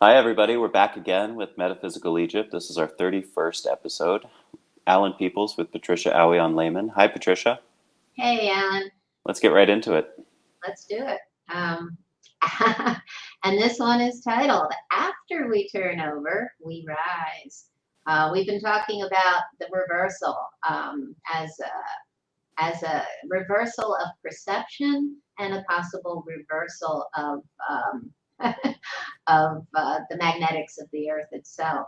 Hi, everybody. We're back again with Metaphysical Egypt. This is our 31st episode. Alan Peoples with Patricia Awion Layman. Hi, Patricia. Hey, Alan, Let's get right into it. let's do it. And this one is titled After We Turn Over, We Rise. We've been talking about the reversal as a reversal of perception and a possible reversal of the magnetics of the earth itself.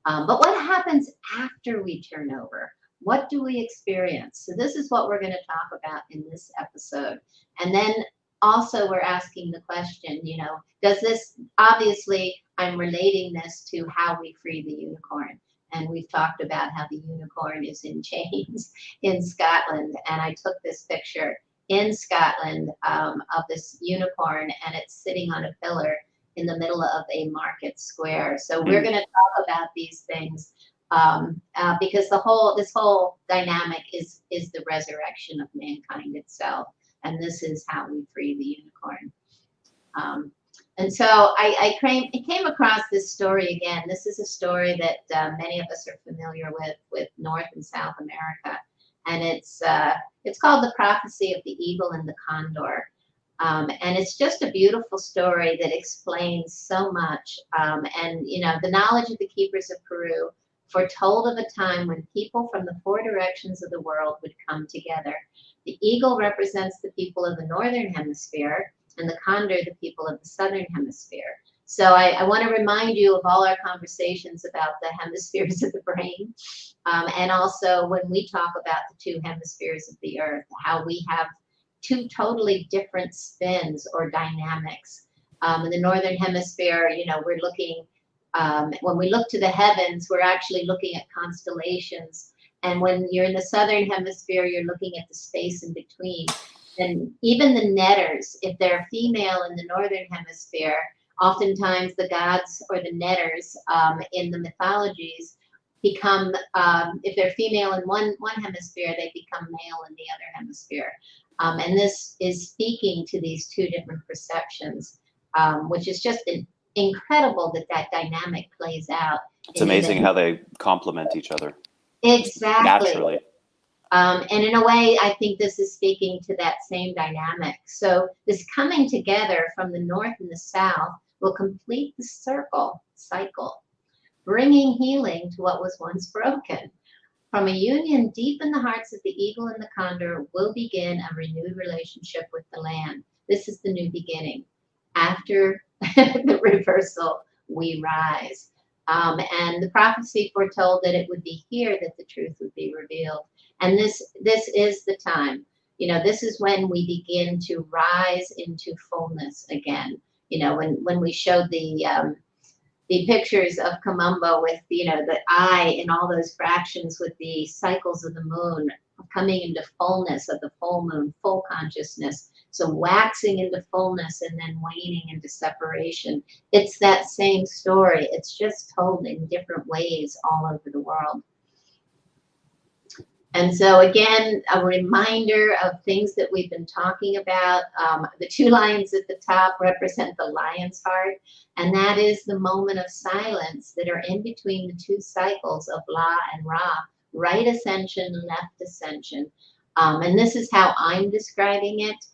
But what happens after we turn over? What do we experience? So this is what we're going to talk about in this episode. And then also we're asking the question, does this, obviously I'm relating this to how we free the unicorn. And we've talked about how the unicorn is in chains in Scotland. And I took this picture in Scotland of this unicorn, and it's sitting on a pillar in the middle of a market square. So we're going to talk about these things because this whole dynamic is the resurrection of mankind itself, and this is how we free the unicorn. And so I came across this story again. This is a story that many of us are familiar with North and South America, and it's called The Prophecy of the Eagle and the Condor. And it's just a beautiful story that explains so much. And, the knowledge of the keepers of Peru foretold of a time when people from the four directions of the world would come together. The eagle represents the people of the northern hemisphere, and the condor, the people of the southern hemisphere. So I want to remind you of all our conversations about the hemispheres of the brain. And also when we talk about the two hemispheres of the earth, how we have two totally different spins or dynamics. In the northern hemisphere, we're looking, when we look to the heavens, we're actually looking at constellations. And when you're in the southern hemisphere, you're looking at the space in between. And even the netters, if they're female in the northern hemisphere, oftentimes the gods or the netters in the mythologies become, if they're female in one hemisphere, they become male in the other hemisphere. And this is speaking to these two different perceptions, which is just incredible that dynamic plays out. It's amazing how they complement each other. Exactly. Naturally. And in a way, I think this is speaking to that same dynamic. So this coming together from the north and the south will complete the cycle, bringing healing to what was once broken. From a union deep in the hearts of the eagle and the condor will begin a renewed relationship with the land. This is the new beginning. After the reversal, we rise. And the prophecy foretold that it would be here that the truth would be revealed. And this is the time. This is when we begin to rise into fullness again. When we showed the pictures of Kom Ombo with, the eye and all those fractions with the cycles of the moon coming into fullness of the full moon, full consciousness. So waxing into fullness and then waning into separation. It's that same story. It's just told in different ways all over the world. And so again, a reminder of things that we've been talking about. The two lions at the top represent the lion's heart, and that is the moment of silence that are in between the two cycles of La and Ra, right ascension, left ascension. And this is how I'm describing it,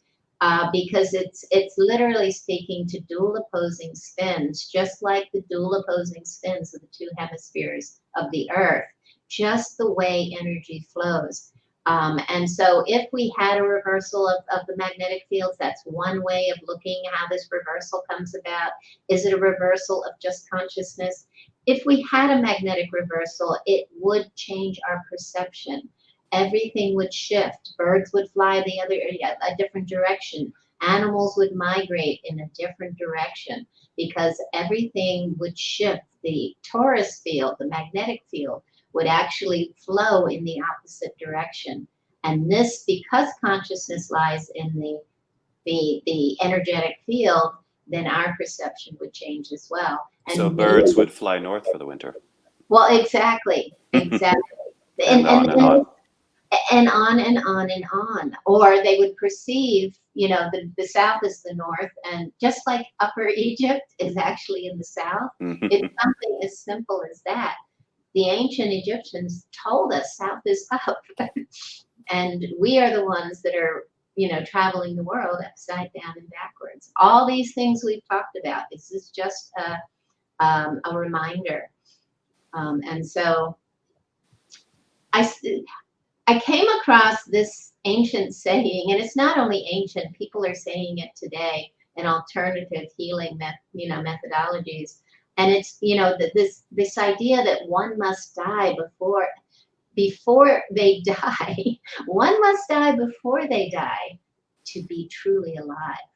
because it's literally speaking to dual opposing spins, just like the dual opposing spins of the two hemispheres of the earth. Just the way energy flows. And so if we had a reversal of the magnetic fields, that's one way of looking at how this reversal comes about. Is it a reversal of just consciousness? If we had a magnetic reversal, it would change our perception. Everything would shift. Birds would fly a different direction. Animals would migrate in a different direction because everything would shift. The torus field, the magnetic field, would actually flow in the opposite direction. And this, because consciousness lies in the energetic field, then our perception would change as well. And so birds would fly north for the winter. Well, exactly. and on and on. and on and on and on. Or they would perceive, the south is the north, and just like Upper Egypt is actually in the south, it's something as simple as that. The ancient Egyptians told us south is up. And we are the ones that are, traveling the world upside down and backwards. All these things we've talked about, this is just a reminder. And so I came across this ancient saying, and it's not only ancient, people are saying it today in alternative healing methodologies. And it's, this idea that one must die before they die. One must die before they die to be truly alive.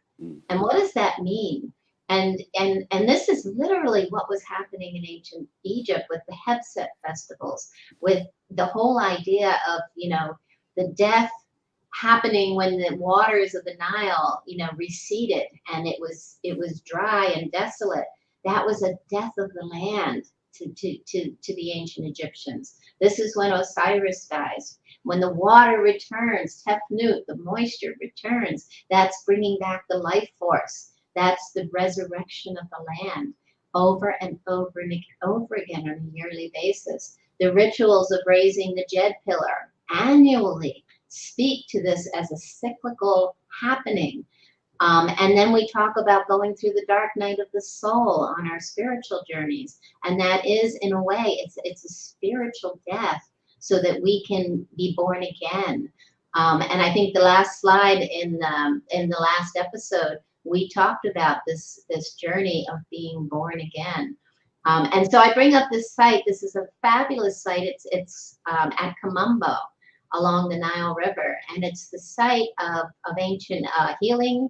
And what does that mean? And this is literally what was happening in ancient Egypt with the Hebset festivals, with the whole idea of, the death happening when the waters of the Nile, receded and it was dry and desolate. That was a death of the land to the ancient Egyptians. This is when Osiris dies. When the water returns, Tefnut, the moisture returns, that's bringing back the life force. That's the resurrection of the land over and over and over again on a yearly basis. The rituals of raising the Jed pillar annually speak to this as a cyclical happening. And then we talk about going through the dark night of the soul on our spiritual journeys. And that is, in a way, it's a spiritual death so that we can be born again. And I think the last slide in the last episode, we talked about this journey of being born again. And so I bring up this site. This is a fabulous site. It's at Kom Ombo along the Nile River. And it's the site of ancient healing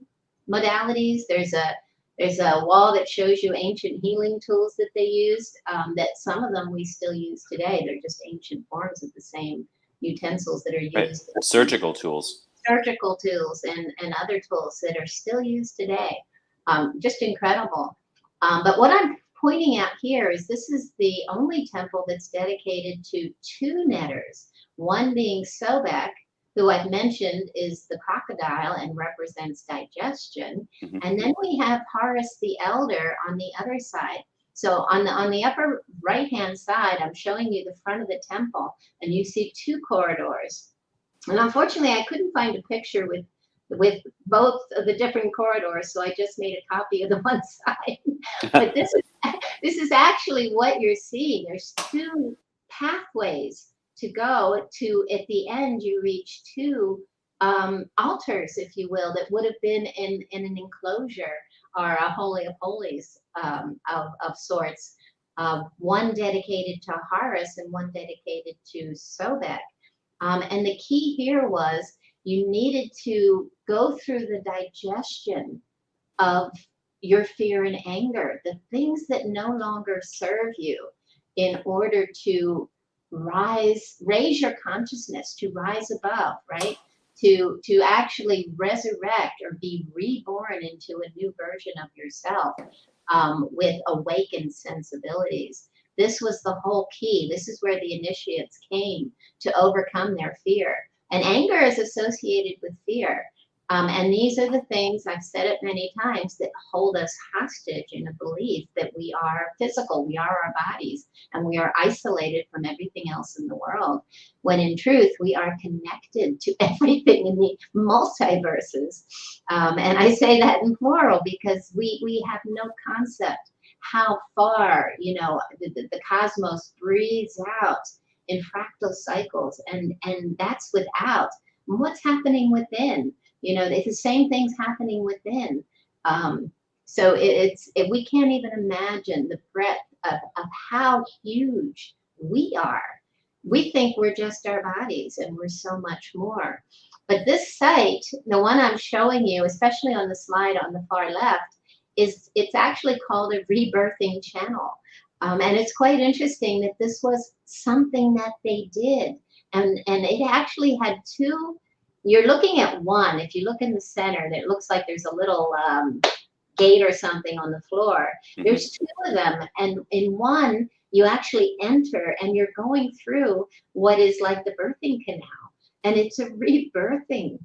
modalities. There's a wall that shows you ancient healing tools that they used, that some of them we still use today. They're just ancient forms of the same utensils that are used. Right. Surgical tools. Surgical tools and other tools that are still used today. Just incredible. But what I'm pointing out here is this is the only temple that's dedicated to two netters, one being Sobek, who I've mentioned is the crocodile and represents digestion. And then we have Horus the elder on the other side. So on the upper right-hand side, I'm showing you the front of the temple, and you see two corridors. And unfortunately, I couldn't find a picture with both of the different corridors, so I just made a copy of the one side. But this is actually what you're seeing. There's two pathways to go to. At the end, you reach two altars, if you will, that would have been in an enclosure or a holy of holies of sorts. One dedicated to Horus and one dedicated to Sobek. And the key here was you needed to go through the digestion of your fear and anger, the things that no longer serve you, in order to raise your consciousness, to rise above, right? To actually resurrect or be reborn into a new version of yourself, with awakened sensibilities. This was the whole key. This is where the initiates came to overcome their fear. And anger is associated with fear. And these are the things, I've said it many times, that hold us hostage in a belief that we are physical, we are our bodies, and we are isolated from everything else in the world. When in truth, we are connected to everything in the multiverses. And I say that in plural because we have no concept how far, the cosmos breathes out in fractal cycles, and that's without. And what's happening within? It's the same things happening within. So we can't even imagine the breadth of how huge we are. We think we're just our bodies, and we're so much more. But this site, the one I'm showing you, especially on the slide on the far left, it's actually called a rebirthing channel. And it's quite interesting that this was something that they did. And it actually had two. You're looking at one. If you look in the center, it looks like there's a little gate or something on the floor. There's two of them. And in one, you actually enter and you're going through what is like the birthing canal. and it's a rebirthing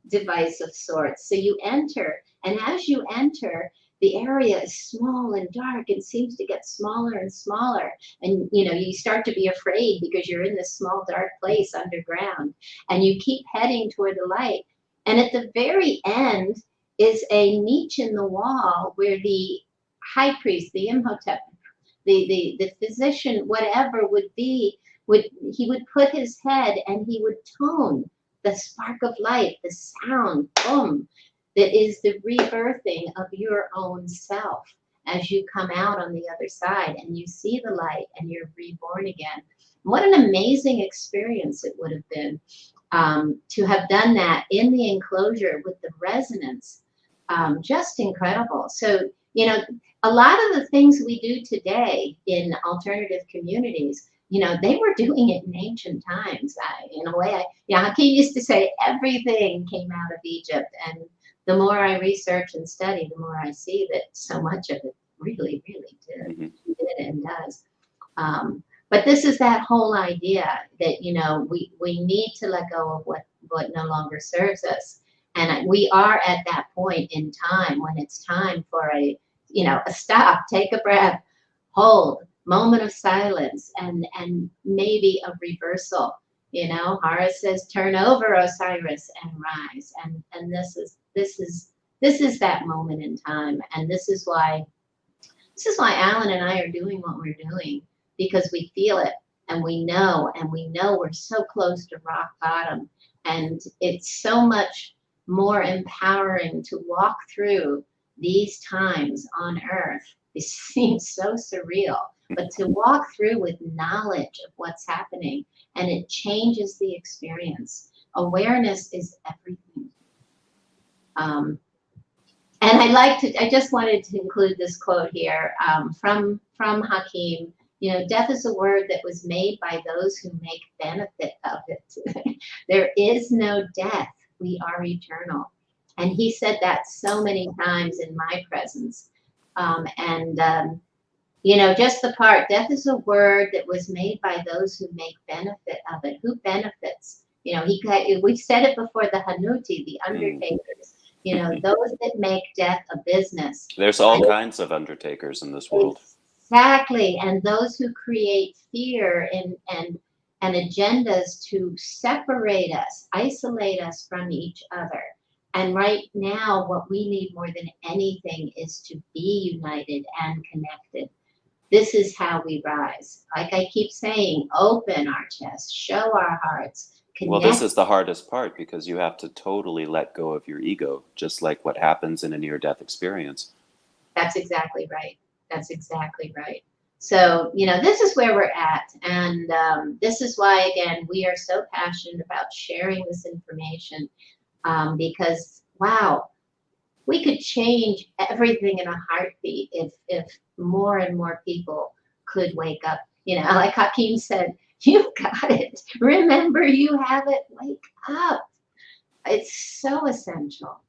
device of sorts. So you enter, and as you enter, the area is small and dark and seems to get smaller and smaller. And you start to be afraid because you're in this small dark place underground, and you keep heading toward the light. And at the very end is a niche in the wall where the high priest, the Imhotep, the physician, whatever would be, he would put his head and he would tone the spark of light, the sound, boom, that is the rebirthing of your own self as you come out on the other side and you see the light and you're reborn again. What an amazing experience it would have been to have done that in the enclosure with the resonance. Just incredible. So, a lot of the things we do today in alternative communities, they were doing it in ancient times. In a way, Hakeem used to say everything came out of Egypt. And the more I research and study, the more I see that so much of it really, really did and does. But this is that whole idea that, we need to let go of what no longer serves us. And we are at that point in time when it's time for a stop, take a breath, hold, moment of silence, and maybe a reversal. Horus says, "Turn over, Osiris, and rise." And this is that moment in time, and this is why Allan and I are doing what we're doing, because we feel it and we know we're so close to rock bottom, and it's so much more empowering to walk through these times on Earth. It seems so surreal, but to walk through with knowledge of what's happening, and it changes the experience. Awareness is everything. And I just wanted to include this quote here from Hakeem. Death is a word that was made by those who make benefit of it. There is no death. We are eternal. And he said that so many times in my presence. Just the part, death is a word that was made by those who make benefit of it. Who benefits? We've said it before, the Hanuti, the undertakers, those that make death a business. There's all kinds of undertakers in this world. Exactly. And those who create fear and agendas to separate us, isolate us from each other. And right now, what we need more than anything is to be united and connected. This is how we rise. Like I keep saying, open our chest, show our hearts, connect. Well, this is the hardest part, because you have to totally let go of your ego, just like what happens in a near-death experience. That's exactly right. That's exactly right. So, this is where we're at. And this is why, again, we are so passionate about sharing this information. Because, wow, we could change everything in a heartbeat if more and more people could wake up. Like Hakeem said, you've got it. Remember, you have it. Wake up. It's so essential.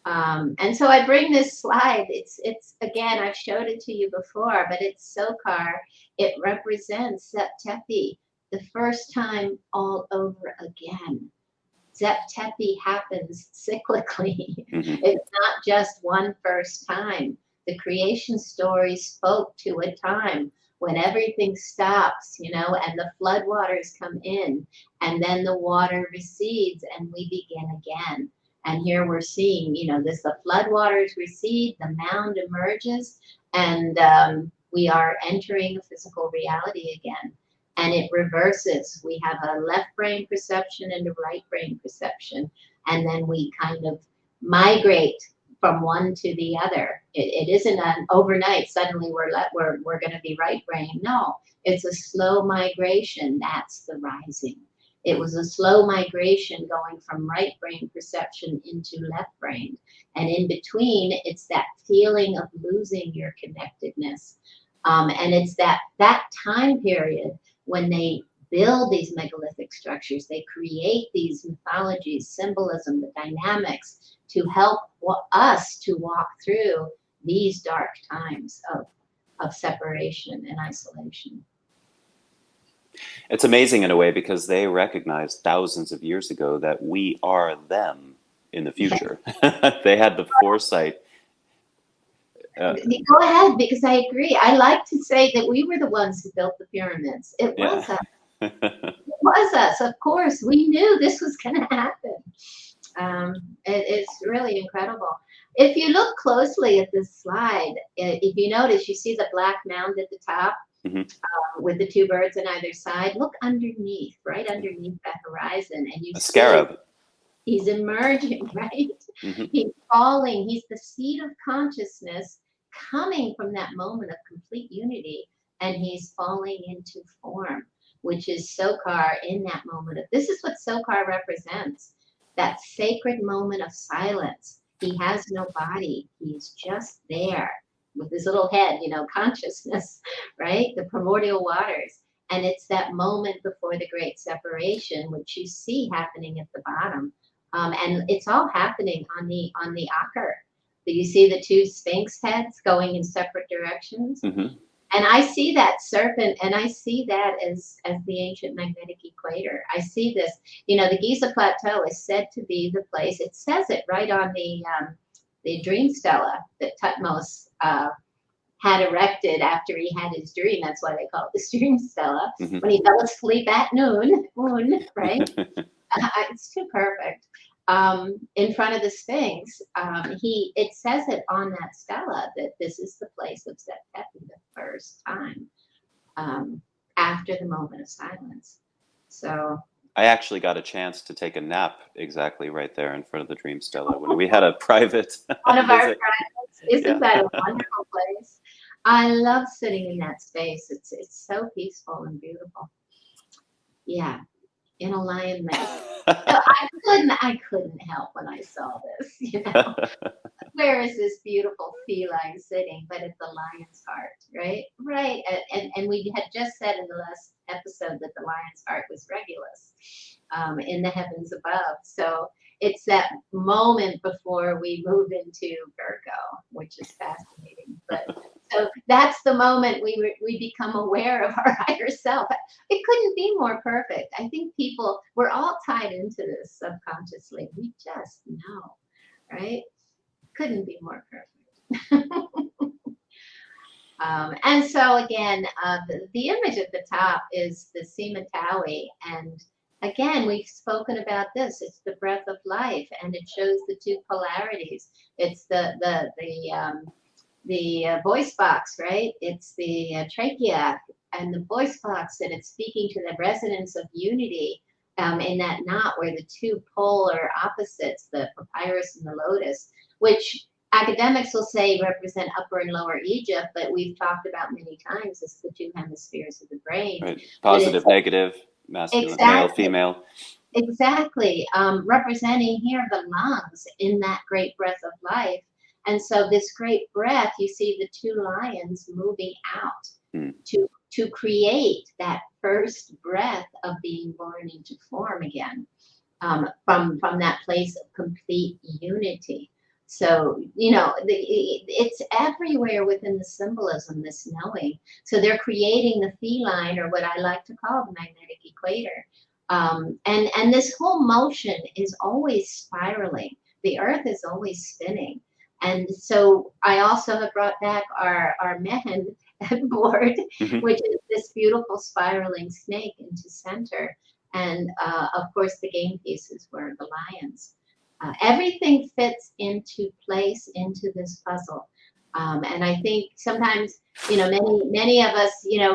And so I bring this slide. It's again, I've showed it to you before, but it's Sokar. It represents Zep-Tepi, the first time all over again. Zep-Tepi happens cyclically. It's not just one first time. The creation story spoke to a time when everything stops, and the floodwaters come in, and then the water recedes, and we begin again. And here we're seeing, the floodwaters recede, the mound emerges, and we are entering a physical reality again. And it reverses. We have a left brain perception and a right brain perception. And then we kind of migrate from one to the other. It isn't an overnight, suddenly we're going to be right brain. No, it's a slow migration. That's the rising. It was a slow migration going from right brain perception into left brain. And in between, it's that feeling of losing your connectedness. And it's that time period when they build these megalithic structures, they create these mythologies, symbolism, the dynamics to help us to walk through these dark times of separation and isolation. It's amazing in a way because they recognized thousands of years ago that we are them in the Yeah. future. They had the foresight. Go ahead, because I agree. I like to say that we were the ones who built the pyramids. It Yeah. was us. It was us. Of course, we knew this was going to happen. It's really incredible. If you look closely at this slide, if you notice, you see the black mound at the top Hmm. with the two birds on either side. Look underneath, right underneath that horizon, and you A see scarab. he's emerging, right? Hmm. He's falling. He's the seed of consciousness coming from that moment of complete unity, and he's falling into form, which is Sokar in that moment of, this is what Sokar represents, that sacred moment of silence. He has no body. He's just there with his little head, consciousness, right? The primordial waters. And it's that moment before the great separation, which you see happening at the bottom. And it's all happening on the Akhar. So you see the two sphinx heads going in separate directions. Hmm. And I see that serpent, and I see that as the ancient magnetic equator. I see this, the Giza Plateau is said to be the place. It says it right on the dream stela that Tutmos had erected after he had his dream. That's why they call it the dream stela. Hmm. When he fell asleep at noon, right? It's too perfect. In front of the Sphinx, it says it on that stela that this is the place of Set Tepi the first time after the moment of silence. So I actually got a chance to take a nap exactly right there in front of the Dream Stella when we had a private one of our visit. friends, isn't Yeah. that a wonderful place? I love sitting in that space. It's so peaceful and beautiful. Yeah, in alignment. So I couldn't help when I saw this, Where is this beautiful feline sitting, but at the lion's heart, right? Right. And we had just said in the last episode that the lion's heart was Regulus in the heavens above. So it's that moment before we move into Virgo, which is fascinating. But so that's the moment we become aware of our higher self. It couldn't be more perfect. I think we're all tied into this subconsciously. We just know, right? Couldn't be more perfect. And so again, the image at the top is the Simatawi, and again, we've spoken about this. It's the breath of life, and it shows the two polarities. It's the voice box, right? It's the trachea and the voice box, and it's speaking to the resonance of unity in that knot where the two polar opposites, the papyrus and the lotus, which academics will say represent Upper and Lower Egypt, but we've talked about many times as the two hemispheres of the brain. Right. Positive, negative, masculine, male, Exactly. female. Exactly. Representing here the lungs in that great breath of life. And so this great breath, you see the two lions moving out to create that first breath of being born into form again from that place of complete unity. So, it's everywhere within the symbolism, this knowing. So they're creating the feline, or what I like to call the magnetic equator. And this whole motion is always spiraling. The earth is always spinning. And so I also have brought back our Mehen board, Mm-hmm. which is this beautiful spiraling snake into center. And of course, the game pieces were the lions. Everything fits into place into this puzzle. And I think sometimes, many of us,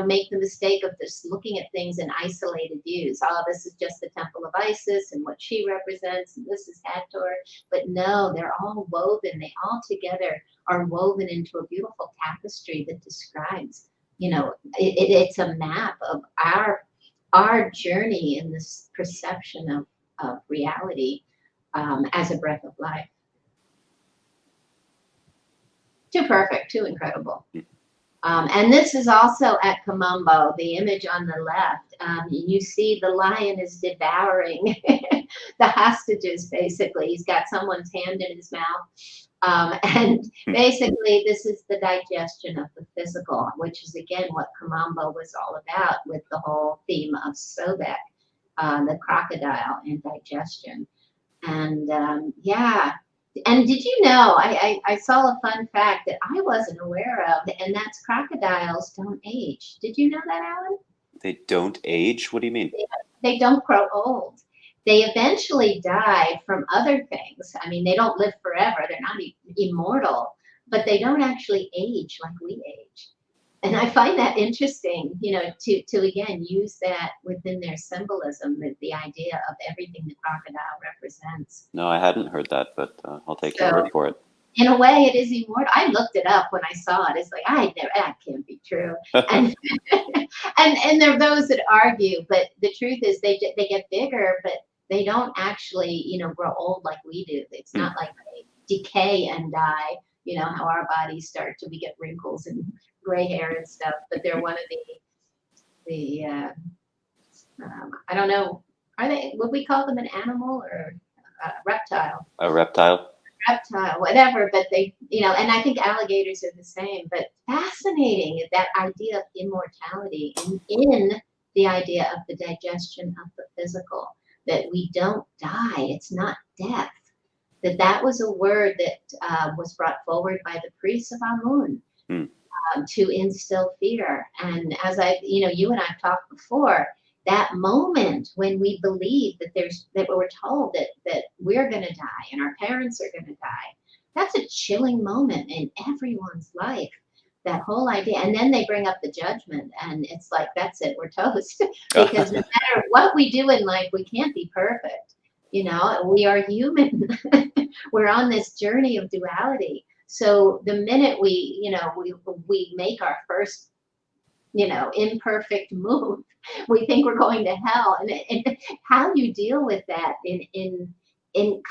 make the mistake of just looking at things in isolated views. Oh, this is just the Temple of Isis and what she represents, and this is Hathor. But no, they're all woven. They all together are woven into a beautiful tapestry that describes, it's a map of our journey in this perception of reality as a breath of life. Too perfect, too incredible. And this is also at Kom Ombo, the image on the left. You see the lion is devouring the hostages, basically. He's got someone's hand in his mouth. And basically, this is the digestion of the physical, which is again what Kom Ombo was all about with the whole theme of Sobek, the crocodile and digestion. And yeah, and did you know, I saw a fun fact that I wasn't aware of, and that's crocodiles don't age. Did you know that, Alan? They don't age? What do you mean? They don't grow old. They eventually die from other things. I mean, they don't live forever. They're not immortal, but they don't actually age like we age. And I find that interesting, you know, to again use that within their symbolism, the idea of everything the crocodile represents. No, I hadn't heard that, but I'll take your So, word for it. in a way, it is immortal. I looked it up when I saw it. It's like that can't be true. And and there are those that argue, but the truth is they get bigger, but they don't actually, you know, grow old like we do. It's not like they decay and die. You know how our bodies start to, we get wrinkles and gray hair and stuff. But they're one of the I don't know, are they? Would we call them an animal or a reptile? A reptile? Reptile, whatever, but they, you know, and I think alligators are the same, but fascinating that idea of immortality in the idea of the digestion of the physical, that we don't die, it's not death, that was a word that was brought forward by the priests of Amun to instill fear. And as you know, you and I've talked before, that moment when we believe that we're told that we're going to die and our parents are going to die, that's a chilling moment in everyone's life, that whole idea. And then they bring up the judgment, and it's like, that's it, we're toast. Because no matter what we do in life, we can't be perfect. You know, we are human. We're on this journey of duality. So the minute we, you know, we make our first, you know, imperfect move, we think we're going to hell. And how you deal with that in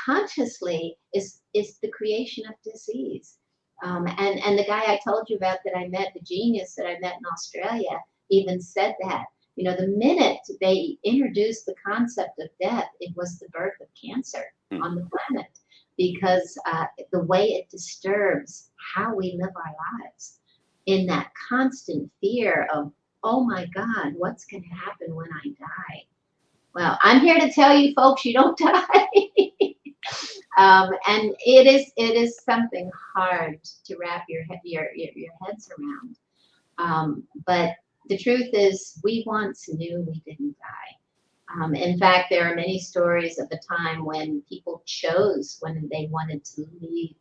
consciously is the creation of disease. And the guy I told you about that I met, the genius that I met in Australia, even said that, you know, the minute they introduced the concept of death, it was the birth of cancer on the planet, because the way it disturbs how we live our lives, in that constant fear of, oh my God, what's going to happen when I die? Well, I'm here to tell you folks, you don't die. And it is something hard to wrap your heads around. But the truth is, we once knew we didn't die. In fact, there are many stories of the time when people chose when they wanted to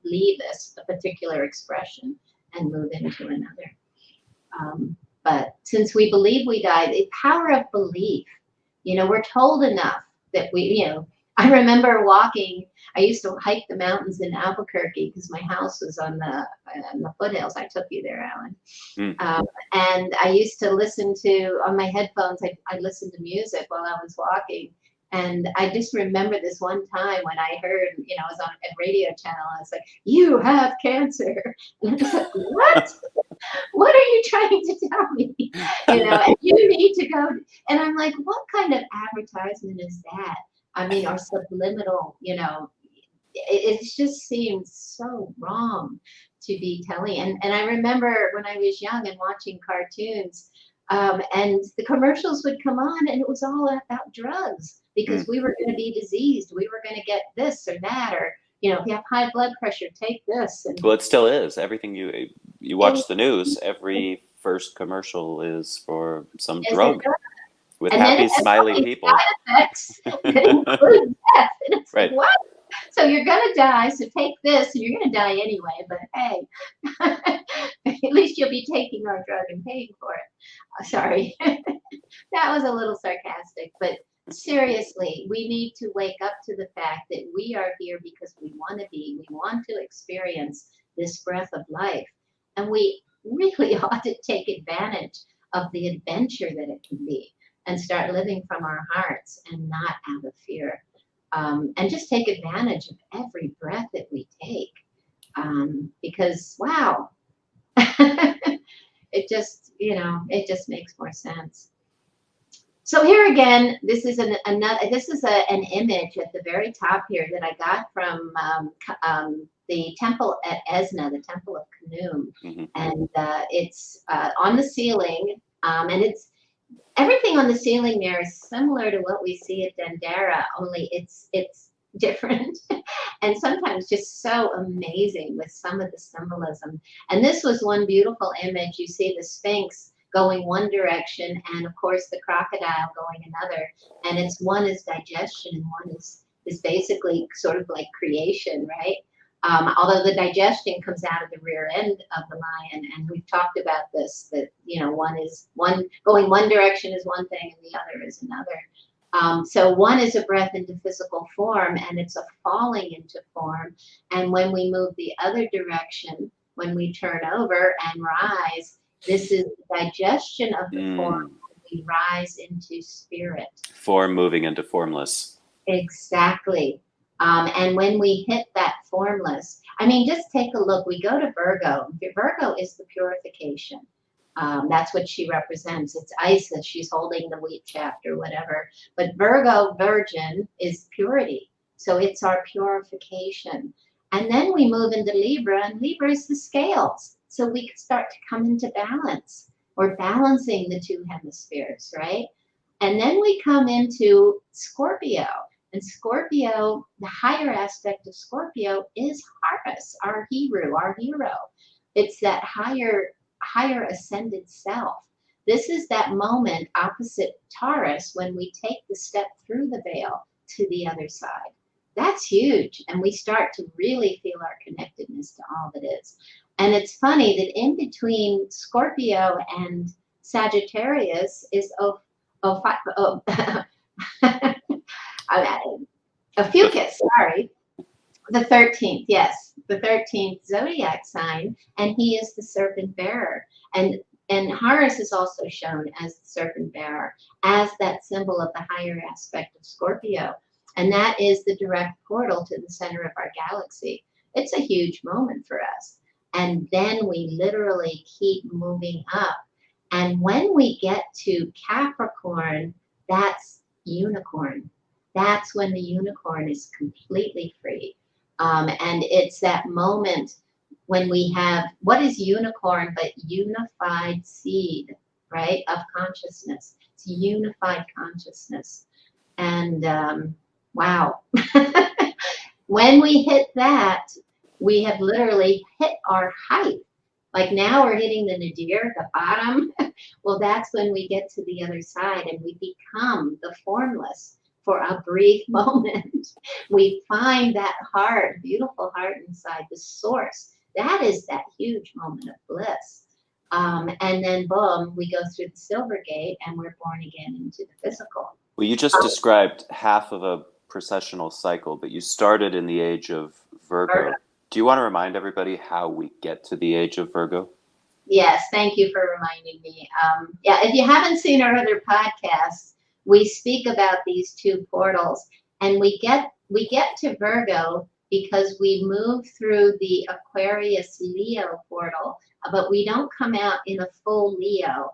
leave a particular expression and move into another. But since we believe we died, the power of belief, you know, we're told enough that we, you know, I remember walking, I used to hike the mountains in Albuquerque because my house was on the foothills. I took you there, Alan. And I used to listen to, on my headphones, I listened to music while I was walking. And I just remember this one time when I heard, you know, I was on a radio channel, and it's like, you have cancer. And I was like, what? What are you trying to tell me? You know, and you need to go. And I'm like, what kind of advertisement is that? I mean, or subliminal, you know, it just seems so wrong to be telling. And I remember when I was young and watching cartoons, and the commercials would come on, and it was all about drugs, because we were going to be diseased. We were going to get this or that, or, you know, if you have high blood pressure, take this. And well, it still is. Everything you watch the news, every first commercial is for some drug with and happy, smiley people. Side effects that include death. And it's right. Like, what? So you're going to die, so take this, and you're going to die anyway, but hey, at least you'll be taking our drug and paying for it. Sorry. That was a little sarcastic, but seriously, we need to wake up to the fact that we are here because we want to be. We want to experience this breath of life. And we really ought to take advantage of the adventure that it can be and start living from our hearts and not out of fear. And just take advantage of every breath that we take. Because, wow, it just, you know, it just makes more sense. So here again, this is an image at the very top here that I got from the temple at Esna, the temple of Khnum, Mm-hmm. and it's on the ceiling, and it's everything on the ceiling there is similar to what we see at Dendera, only it's different, and sometimes just so amazing with some of the symbolism. And this was one beautiful image. You see the Sphinx going one direction, and of course the crocodile going another. And it's one is digestion, and one is basically sort of like creation, right? Although the digestion comes out of the rear end of the lion, and we've talked about this, that one going one direction is one thing, and the other is another. So one is a breath into physical form, and it's a falling into form. And when we move the other direction, when we turn over and rise, this is the digestion of the form. We rise into spirit. Form moving into formless. Exactly. And when we hit that formless, I mean, just take a look. We go to Virgo. Virgo is the purification. That's what she represents. It's Isis. She's holding the wheat shaft or whatever. But Virgo, Virgin, is purity. So it's our purification. And then we move into Libra, and Libra is the scales. So we can start to come into balance. We're balancing the two hemispheres, right? And then we come into Scorpio. And Scorpio, the higher aspect of Scorpio is Horus, our hero, our hero. It's that higher ascended self. This is that moment opposite Taurus when we take the step through the veil to the other side. That's huge. And we start to really feel our connectedness to all that is. And it's funny that in between Scorpio and Sagittarius is Ophiuchus, sorry, the 13th, yes, the 13th zodiac sign, and he is the serpent bearer. And Horus is also shown as the serpent bearer, as that symbol of the higher aspect of Scorpio. And that is the direct portal to the center of our galaxy. It's a huge moment for us. And then we literally keep moving up. And when we get to Capricorn, that's unicorn. That's when the unicorn is completely free. And it's that moment when we have, what is unicorn but unified seed, right, of consciousness. It's unified consciousness. And wow. When we hit that, we have literally hit our height. Like now we're hitting the nadir, the bottom. Well, that's when we get to the other side and we become the formless for a brief moment. We find that heart, beautiful heart inside, the source. That is that huge moment of bliss. And then boom, we go through the silver gate and we're born again into the physical. Well, you just described half of a processional cycle, but you started in the age of Virgo. Do you want to remind everybody how we get to the age of Virgo? Yes, thank you for reminding me. Yeah, if you haven't seen our other podcasts, we speak about these two portals, and we get to Virgo because we move through the Aquarius Leo portal, but we don't come out in a full Leo,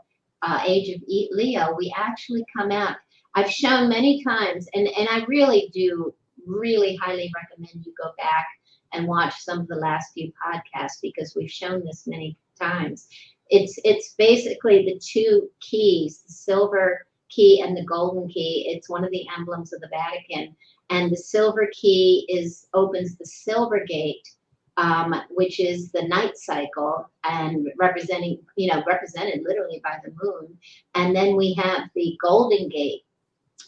age of Leo. We actually come out. I've shown many times, and I really do highly recommend you go back and watch some of the last few podcasts because we've shown this many times. It's basically the two keys, the silver key and the golden key. It's one of the emblems of the Vatican. And the silver key opens the silver gate, which is the night cycle and represented literally by the moon. And then we have the golden gate,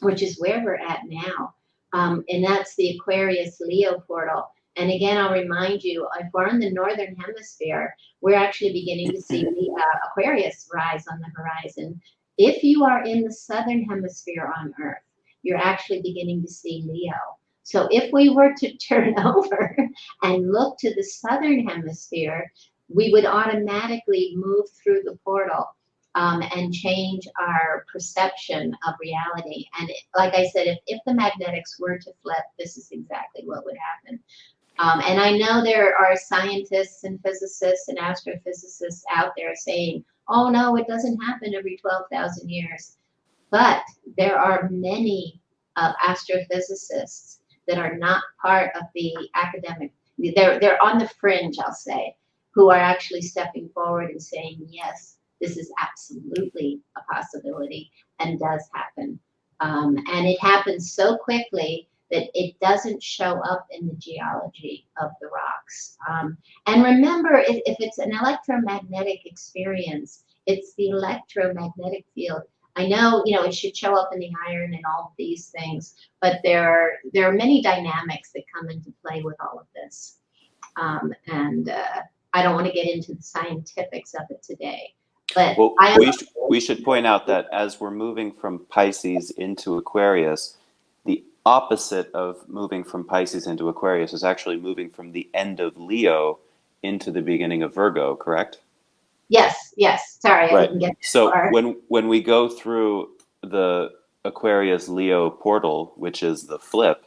which is where we're at now. And that's the Aquarius Leo portal. And again, I'll remind you, if we're in the northern hemisphere, we're actually beginning to see the Aquarius rise on the horizon. If you are in the southern hemisphere on Earth, you're actually beginning to see Leo. So if we were to turn over and look to the southern hemisphere, we would automatically move through the portal and change our perception of reality. And like I said, if the magnetics were to flip, this is exactly what would happen. And I know there are scientists and physicists and astrophysicists out there saying, oh no, it doesn't happen every 12,000 years. But there are many astrophysicists that are not part of the academic. They're on the fringe, I'll say, who are actually stepping forward and saying, yes, this is absolutely a possibility and does happen. And it happens so quickly that it doesn't show up in the geology of the rocks. And remember, if it's an electromagnetic experience, it's the electromagnetic field. I know, it should show up in the iron and all of these things, but there are many dynamics that come into play with all of this. And I don't want to get into the scientifics of it today. But well, we should point out that as we're moving from Pisces into Aquarius, the opposite of moving from Pisces into Aquarius is actually moving from the end of Leo into the beginning of Virgo, correct? Yes. Sorry, right. I didn't get that so far. when we go through the Aquarius Leo portal, which is the flip,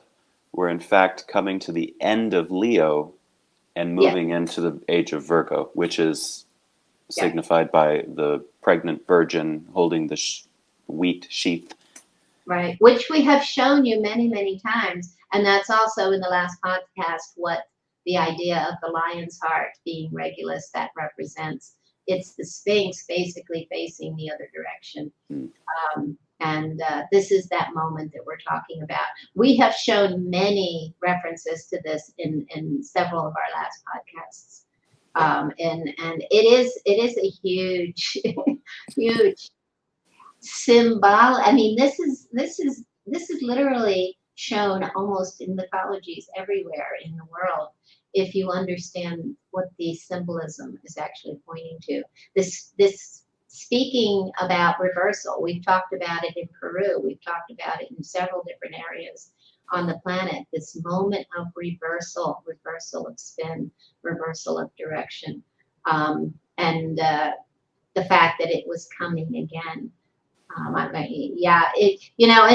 we're in fact coming to the end of Leo and moving into the age of Virgo, which is signified by the pregnant virgin holding the wheat sheath. Right, which we have shown you many, many times. And that's also in the last podcast what the idea of the lion's heart being Regulus that represents. It's the Sphinx basically facing the other direction. And this is that moment that we're talking about. We have shown many references to this in several of our last podcasts. And it is a huge, huge symbol. I mean, this is literally shown almost in mythologies everywhere in the world, if you understand what the symbolism is actually pointing to. This speaking about reversal, we've talked about it in Peru, we've talked about it in several different areas on the planet, this moment of reversal of spin, reversal of direction, and the fact that it was coming again. And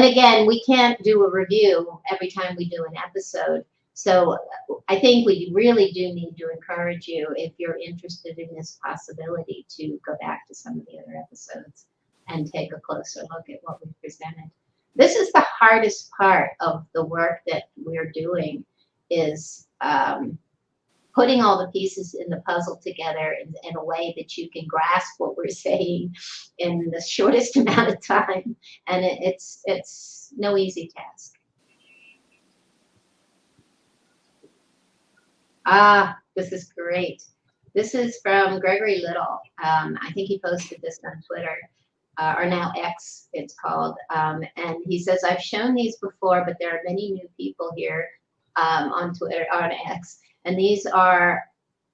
again, we can't do a review every time we do an episode. So I think we really do need to encourage you, if you're interested in this possibility, to go back to some of the other episodes and take a closer look at what we've presented. This is the hardest part of the work that we're doing, is putting all the pieces in the puzzle together in a way that you can grasp what we're saying in the shortest amount of time. And it's no easy task. This is great. This is from Gregory Little. I think he posted this on Twitter, or now X, it's called. And he says, I've shown these before, but there are many new people here on Twitter, on X. And these are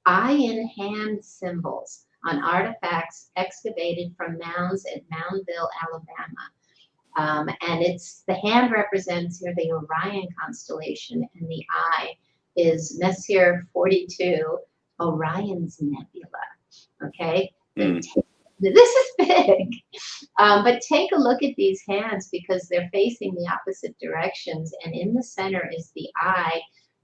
eye in hand symbols on artifacts excavated from mounds at Moundville, Alabama. And the hand represents here the Orion constellation, and the eye is Messier 42, Orion's nebula. Okay? This is big. But take a look at these hands, because they're facing the opposite directions. And in the center is the eye.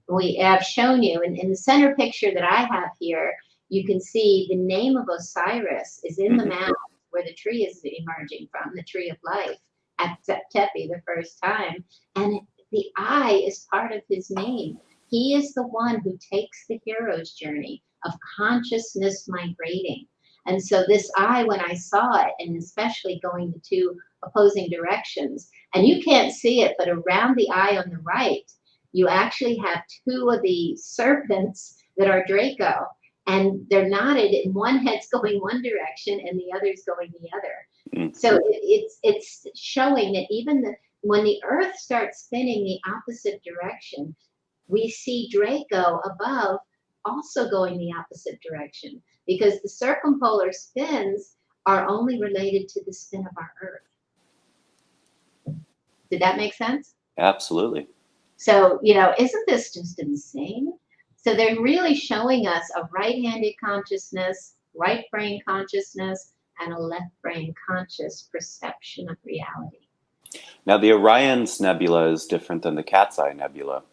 We have shown you, in the center picture that I have here, you can see the name of Osiris is in the mound where the tree is emerging from, the tree of life, at Tepe the first time. And the eye is part of his name. He is the one who takes the hero's journey of consciousness migrating. And so this eye, when I saw it, and especially going the two opposing directions, and you can't see it, but around the eye on the right, you actually have two of the serpents that are Draco, and they're knotted, and one head's going one direction and the other's going the other. So it's showing that even when the Earth starts spinning the opposite direction, we see Draco above also going the opposite direction, because the circumpolar spins are only related to the spin of our Earth. Did that make sense? Absolutely. So, isn't this just insane? So they're really showing us a right-handed consciousness, right brain consciousness, and a left brain conscious perception of reality. Now, the Orion's nebula is different than the Cat's Eye nebula.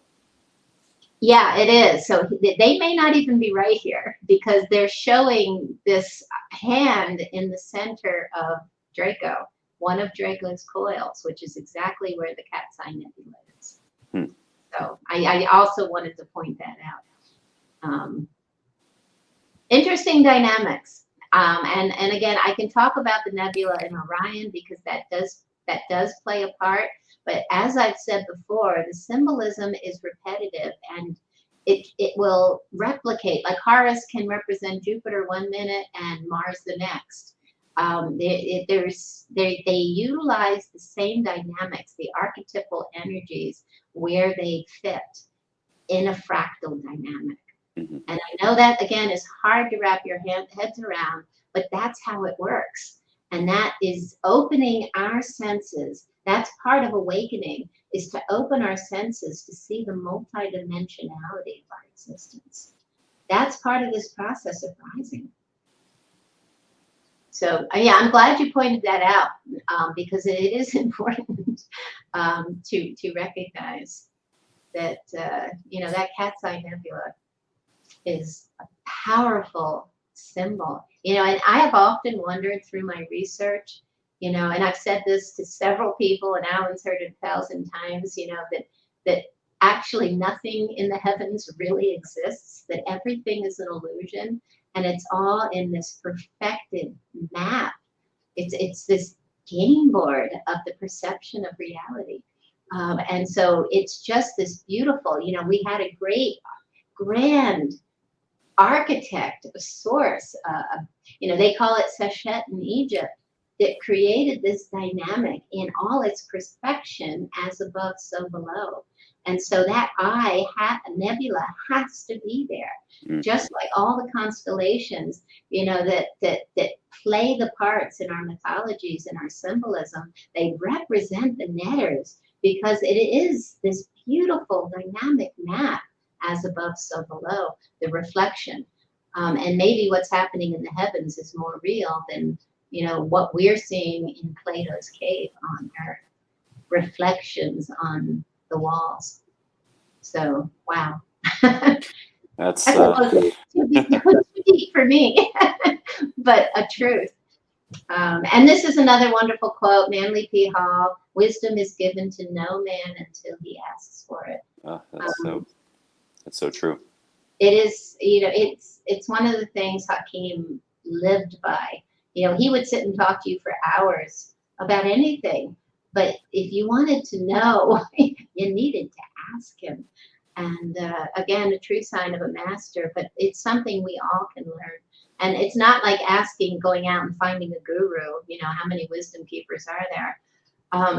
Yeah, it is. So they may not even be right here, because they're showing this hand in the center of Draco. one of Draco's coils, which is exactly where the Cat's Eye Nebula is. Hmm. So I also wanted to point that out. Interesting dynamics. And again, I can talk about the nebula in Orion because that does play a part. But as I've said before, the symbolism is repetitive and it will replicate. Like Horus can represent Jupiter one minute and Mars the next. They utilize the same dynamics, the archetypal energies, where they fit in a fractal dynamic. Mm-hmm. And I know that, again, is hard to wrap your heads around, but that's how it works. And that is opening our senses. That's part of awakening, is to open our senses to see the multidimensionality of our existence. That's part of this process of rising. So, yeah, I'm glad you pointed that out because it is important to recognize that, that Cat's Eye Nebula is a powerful symbol. And I have often wondered through my research, and I've said this to several people, and Allan's heard it 1,000 times, that actually nothing in the heavens really exists, that everything is an illusion, and it's all in this perfected map. It's this game board of the perception of reality. And so it's just this beautiful, we had a great, grand architect, a source, they call it Sashet in Egypt, that created this dynamic in all its perfection, as above, so below. And so that nebula has to be there, just like all the constellations, that play the parts in our mythologies and our symbolism. They represent the netters because it is this beautiful dynamic map, as above, so below, the reflection. And maybe what's happening in the heavens is more real than, what we're seeing in Plato's cave on Earth, reflections on the walls. So, wow. That's too deep for me, but a truth. And this is another wonderful quote, Manly P. Hall, wisdom is given to no man until he asks for it. That's so true. It is, it's one of the things Hakeem lived by. He would sit and talk to you for hours about anything, but if you wanted to know, you needed to ask him. And again, a true sign of a master, but it's something we all can learn. And it's not like going out and finding a guru, how many wisdom keepers are there?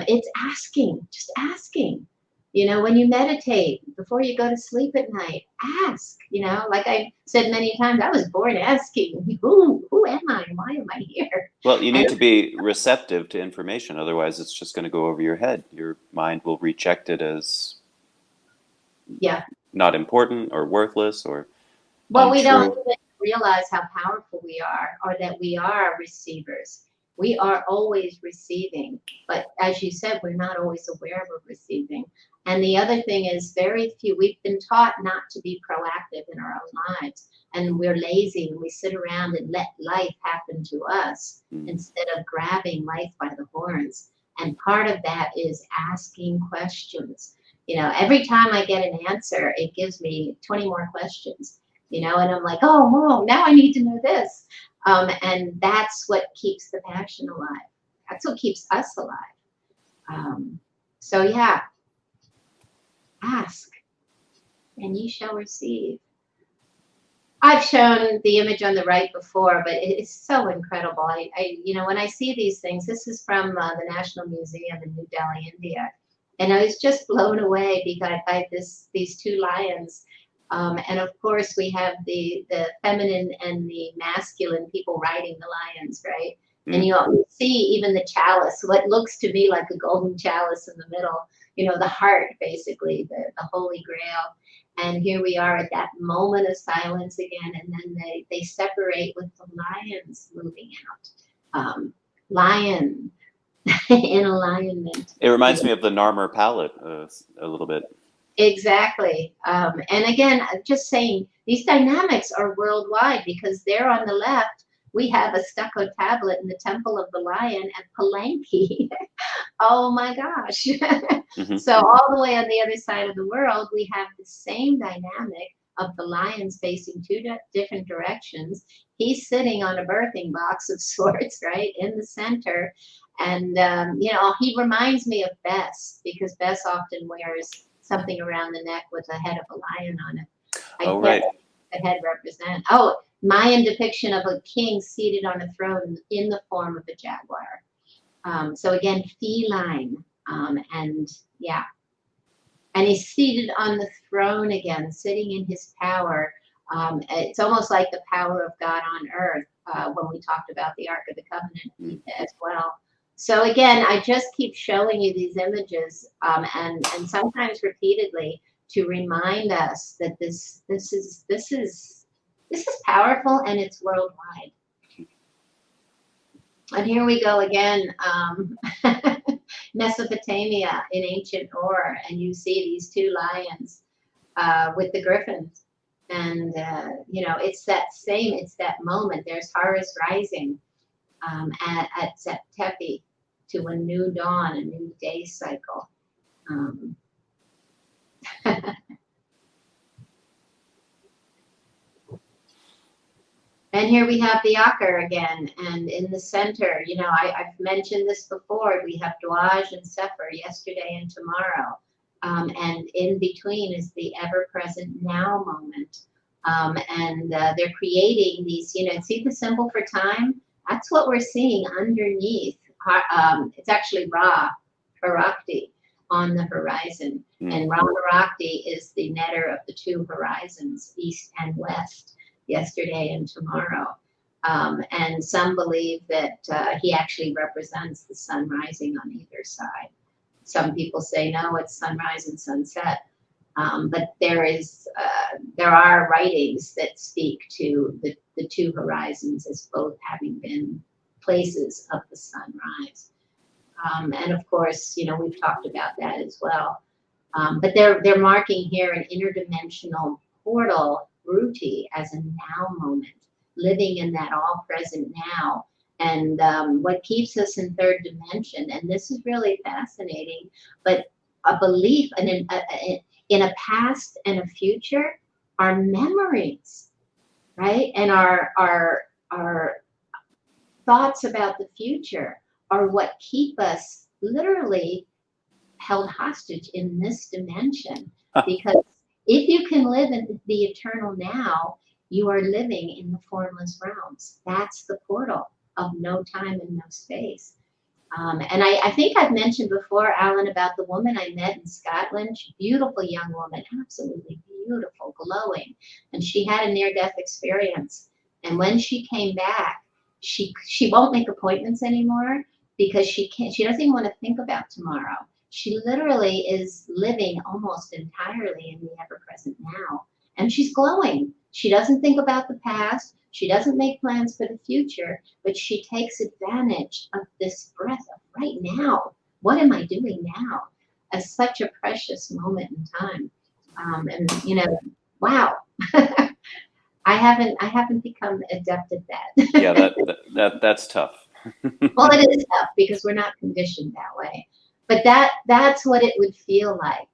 It's asking, just asking. When you meditate, before you go to sleep at night, ask. Like I said many times, I was born asking, who am I? Why am I here? Well, you need to be receptive to information. Otherwise, it's just going to go over your head. Your mind will reject it as not important or worthless or untrue. We don't even realize how powerful we are, or that we are receivers. We are always receiving. But as you said, we're not always aware of receiving. And the other thing is we've been taught not to be proactive in our own lives. And we're lazy and we sit around and let life happen to us instead of grabbing life by the horns. And part of that is asking questions. Every time I get an answer, it gives me 20 more questions, and I'm like, oh, now I need to know this. And that's what keeps the passion alive. That's what keeps us alive. So yeah. Ask, and ye shall receive. I've shown the image on the right before, but it is so incredible. When I see these things, this is from the National Museum in New Delhi, India, and I was just blown away because by these two lions. And of course, we have the feminine and the masculine people riding the lions, right? And you see even the chalice, what looks to me like a golden chalice in the middle, the heart, basically, the Holy Grail. And here we are at that moment of silence again, and then they separate with the lions moving out. Lion in alignment. It reminds me of the Narmer palette a little bit. Exactly. And again, just saying, these dynamics are worldwide because there on the left, we have a stucco tablet in the Temple of the Lion at Palenque. Oh my gosh. Mm-hmm. So all the way on the other side of the world, we have the same dynamic of the lions facing two different directions. He's sitting on a birthing box of sorts, right, in the center. And, you know, he reminds me of Bess, because Bess often wears something around the neck with the head of a lion on it. Oh, right. The head represent. Oh, Mayan depiction of a king seated on a throne in the form of a jaguar. So again, feline, and yeah. And he's seated on the throne again, sitting in his power. It's almost like the power of God on earth, when we talked about the Ark of the Covenant as well. So again, I just keep showing you these images, and sometimes repeatedly, to remind us that this is powerful, and it's worldwide. And here we go again, Mesopotamia in ancient Ur, and you see these two lions with the griffins. And, you know, it's that moment. There's Horus rising at Septepi to a new dawn, a new day cycle. And here we have the Akar again, and in the center, you know, I've mentioned this before, we have Dwaj and Sefer, yesterday and tomorrow. And in between is the ever-present now moment. And they're creating these, you know, see the symbol for time? That's what we're seeing underneath. It's actually Ra, Harakti, on the horizon. And Ra Harakti is the netter of the two horizons, east and west, yesterday and tomorrow. And some believe that he actually represents the sun rising on either side. Some people say, no, it's sunrise and sunset. But there are writings that speak to the two horizons as both having been places of the sunrise. And of course, you know, we've talked about that as well. But they're marking here an interdimensional portal, Ruti, as a now moment, living in that all present now. And what keeps us in third dimension, and this is really fascinating, but a belief in a past and a future are memories, right? And our thoughts about the future are what keep us literally held hostage in this dimension. Because if you can live in the eternal now, you are living in the formless realms. That's the portal of no time and no space. And I think I've mentioned before, Allan, about the woman I met in Scotland. Beautiful young woman, absolutely beautiful, glowing. And she had a near-death experience. And when she came back, she won't make appointments anymore because she doesn't even want to think about tomorrow. She literally is living almost entirely in the ever-present now. And she's glowing. She doesn't think about the past. She doesn't make plans for the future, but she takes advantage of this breath of right now. What am I doing now? As such a precious moment in time. And you know, wow. I haven't become adept at that. Yeah, that's tough. Well, it is tough because we're not conditioned that way. But that's what it would feel like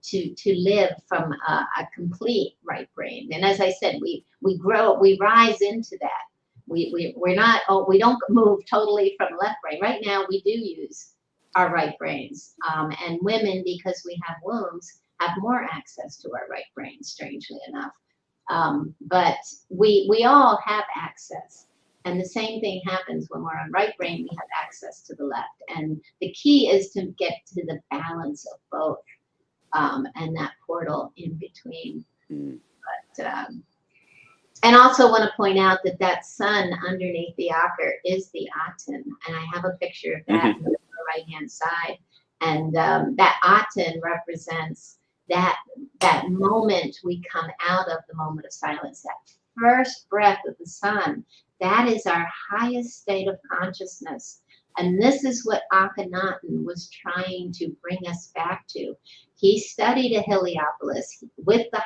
to live from a complete right brain. And as I said, we rise into that. We don't move totally from left brain. Right now we do use our right brains. And women, because we have wombs, have more access to our right brain, strangely enough. But we all have access. And the same thing happens when we're on right brain, we have access to the left. And the key is to get to the balance of both, and that portal in between. But, and also want to point out that sun underneath the Akar is the Aten. And I have a picture of that on the right-hand side. And that Aten represents that moment we come out of the moment of silence, that first breath of the sun. That is our highest state of consciousness. And this is what Akhenaten was trying to bring us back to. He studied at Heliopolis with the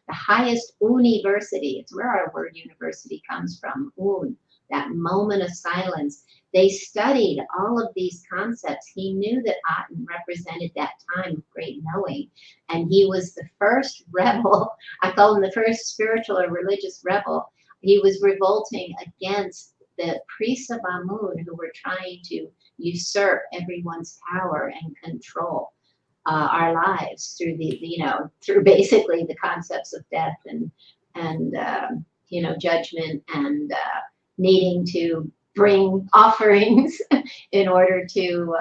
highest university. It's where our word university comes from, Un, that moment of silence. They studied all of these concepts. He knew that Aten represented that time of great knowing. And he was the first rebel. I call him the first spiritual or religious rebel. He was revolting against the priests of Amun who were trying to usurp everyone's power and control our lives through through basically the concepts of death and judgment and needing to bring offerings in order to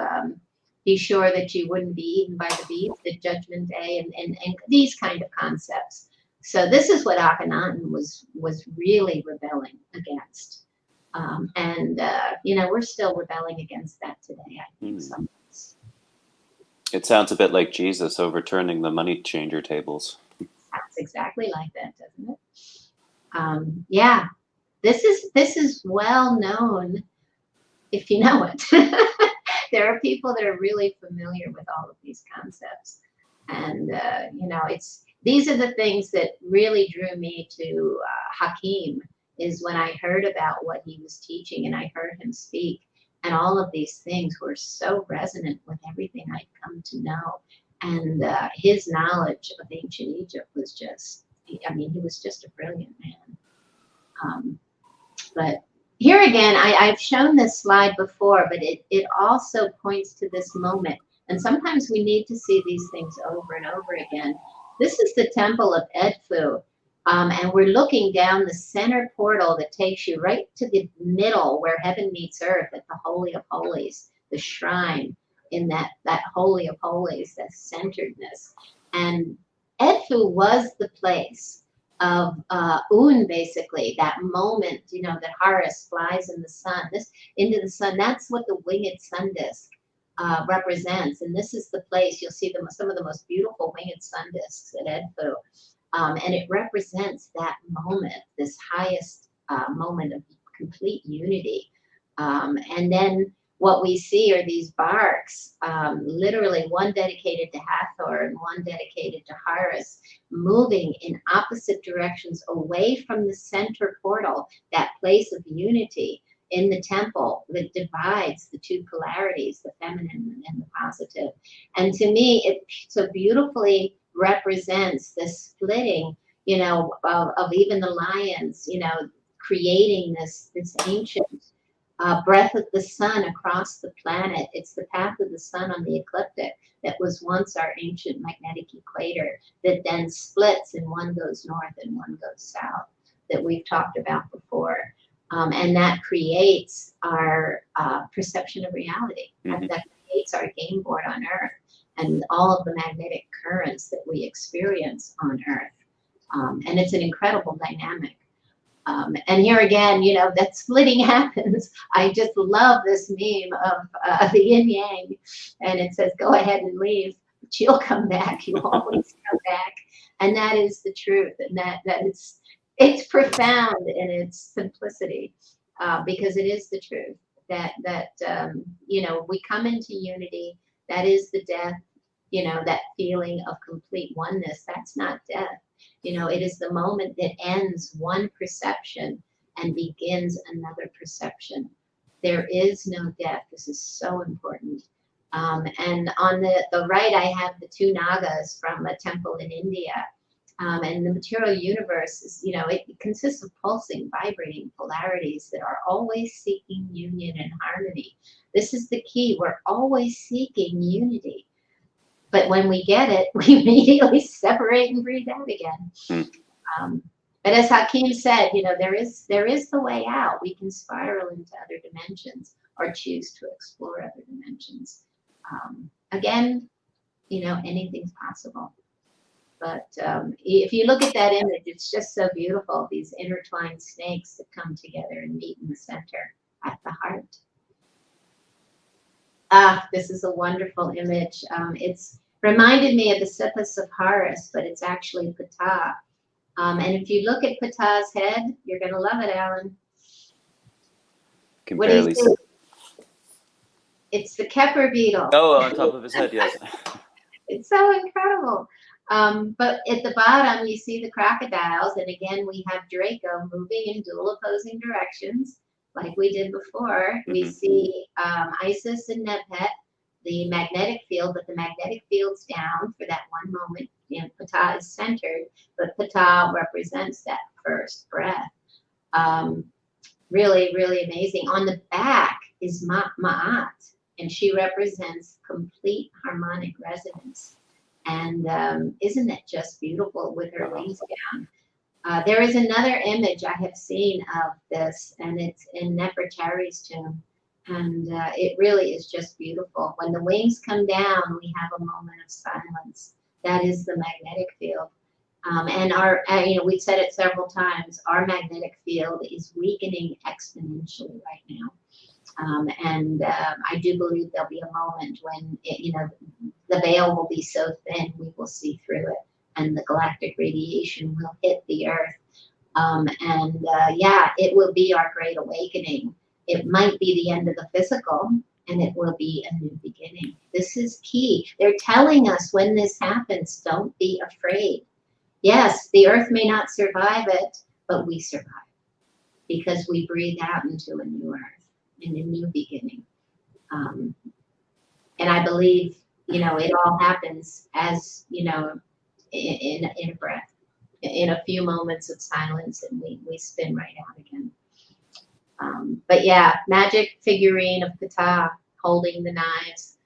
be sure that you wouldn't be eaten by the beast at Judgment Day and these kind of concepts. So this is what Akhenaten was really rebelling against. We're still rebelling against that today, I think. Sometimes. It sounds a bit like Jesus overturning the money changer tables. Sounds exactly like that, doesn't it? Yeah. This is well known if you know it. There are people that are really familiar with all of these concepts. And, these are the things that really drew me to Hakim, is when I heard about what he was teaching and I heard him speak. And all of these things were so resonant with everything I'd come to know. And his knowledge of ancient Egypt was just, he was just a brilliant man. But here again, I've shown this slide before, but it also points to this moment. And sometimes we need to see these things over and over again. This is the temple of Edfu. And we're looking down the center portal that takes you right to the middle where heaven meets earth at the Holy of Holies, the shrine in that Holy of Holies, that centeredness. And Edfu was the place of Un, basically, that moment, that Horus flies in the sun, into the sun. That's what the winged sun disk represents. And this is the place, you'll see some of the most beautiful winged sun disks at Edfu. And it represents that moment, this highest moment of complete unity. And then what we see are these barks, literally one dedicated to Hathor and one dedicated to Horus, moving in opposite directions away from the center portal, that place of unity in the temple that divides the two polarities, the feminine and the positive. And to me, it so beautifully represents the splitting, of even the lions, creating this ancient breath of the sun across the planet. It's the path of the sun on the ecliptic that was once our ancient magnetic equator that then splits and one goes north and one goes south, that we've talked about before. And that creates our perception of reality. Mm-hmm. That creates our game board on Earth and all of the magnetic currents that we experience on Earth. And it's an incredible dynamic. And here again, that splitting happens. I just love this meme of the yin yang. And it says, go ahead and leave, but you'll come back. You'll always come back. And that is the truth. And that it's profound in its simplicity, because it is the truth that we come into unity. That is the death, that feeling of complete oneness. That's not death. It is the moment that ends one perception and begins another perception. There is no death. This is so important. And on the right, I have the two Nagas from a temple in India. And the material universe is, it consists of pulsing, vibrating polarities that are always seeking union and harmony. This is the key. We're always seeking unity. But when we get it, we immediately separate and breathe out again. But as Hakim said, there is the way out. We can spiral into other dimensions or choose to explore other dimensions. Again, anything's possible. But if you look at that image, it's just so beautiful. These intertwined snakes that come together and meet in the center at the heart. This is a wonderful image. It's reminded me of the Sisyphus of Horus, but it's actually Ptah. And if you look at Ptah's head, you're going to love it, Allan. What do you see? It's the Kepler beetle. Oh, on top of his head, yes. It's so incredible. But at the bottom, you see the crocodiles. And again, we have Draco moving in dual opposing directions. like we did before. We see Isis and Nebhet, the magnetic field, but the magnetic field's down for that one moment. You know, Ptah is centered, but Ptah represents that first breath. Really, really amazing. On the back is Ma'at, and she represents complete harmonic resonance. And isn't it just beautiful with her wings down? There is another image I have seen of this, and it's in Nefertari's tomb. And it really is just beautiful. When the wings come down, we have a moment of silence. That is the magnetic field. And our, you know, we've said it several times, our magnetic field is weakening exponentially right now. And I do believe there'll be a moment when, you know, the veil will be so thin we will see through it, and the galactic radiation will hit the earth. Yeah, it will be our great awakening. It might be the end of the physical, and it will be a new beginning. This is key. They're telling us when this happens, don't be afraid. Yes, the earth may not survive it, but we survive because we breathe out into a new earth and a new beginning. And I believe, you know, it all happens as, you know, in a breath, in a few moments of silence, and we spin right out again. But yeah, magic figurine of Ptah holding the knives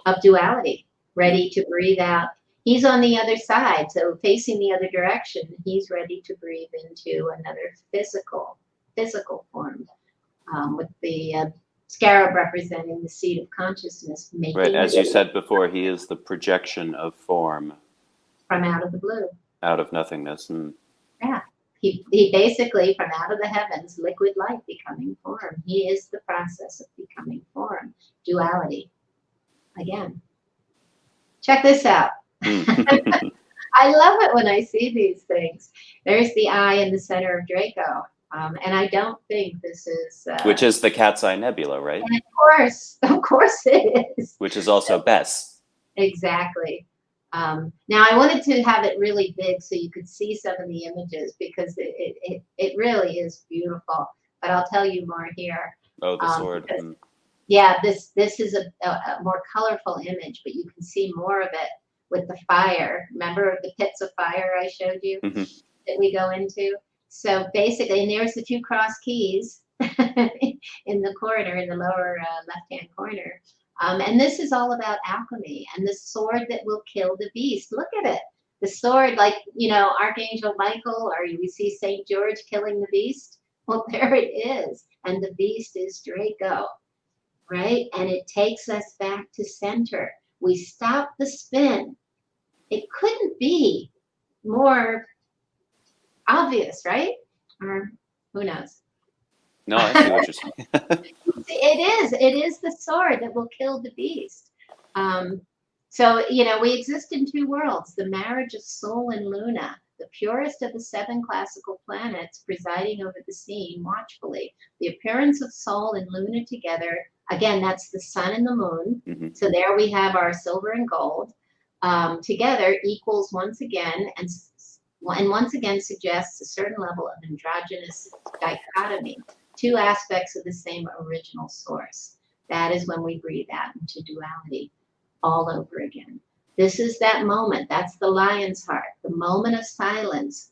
of duality, ready to breathe out. He's on the other side, so facing the other direction, he's ready to breathe into another physical form, with the scarab representing the seat of consciousness. Right, as you said before, he is the projection of form. From out of the blue. Out of nothingness. Yeah. He basically, from out of the heavens, liquid light becoming form. He is the process of becoming form. Duality. Again. Check this out. I love it when I see these things. There's the eye in the center of Draco. And I don't think this is... which is the Cat's Eye Nebula, right? And of course it is. Which is also Bess. Exactly. Now I wanted to have it really big so you could see some of the images, because it really is beautiful. But I'll tell you more here. Oh, the sword. Yeah, this is a more colorful image, but you can see more of it with the fire. Remember the pits of fire I showed you that we go into? So basically, and there's the two cross keys in the corner, in the lower left-hand corner. And this is all about alchemy and the sword that will kill the beast. Look at it. The sword, like, you know, Archangel Michael, or we see St. George killing the beast. Well, there it is. And the beast is Draco, right? And it takes us back to center. We stop the spin. It couldn't be more obvious, right? Or who knows? No, I see what you're saying. It is the sword that will kill the beast. So, you know, we exist in two worlds, the marriage of Sol and Luna, the purest of the 7 classical planets presiding over the scene watchfully. The appearance of Sol and Luna together, again, that's the sun and the moon. So there we have our silver and gold. Together equals once again, and once again suggests a certain level of androgynous dichotomy. 2 aspects of the same original source. That is when we breathe out into duality all over again. This is that moment. That's the lion's heart, the moment of silence.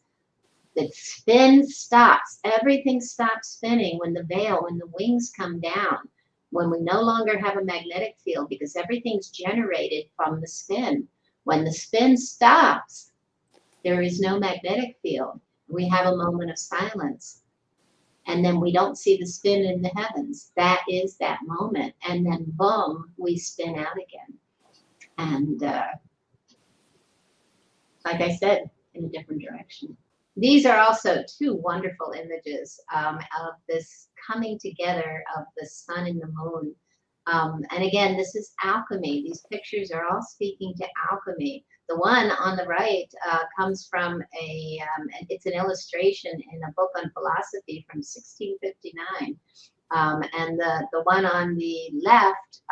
The spin stops. Everything stops spinning when the veil, when the wings come down, when we no longer have a magnetic field, because everything's generated from the spin. When the spin stops, there is no magnetic field. We have a moment of silence. And then we don't see the spin in the heavens. That is that moment. And then boom, we spin out again. And like I said, in a different direction. These are also 2 wonderful images of this coming together of the sun and the moon. And again, this is alchemy. These pictures are all speaking to alchemy. The one on the right comes from it's an illustration in a book on philosophy from 1659. And the one on the left,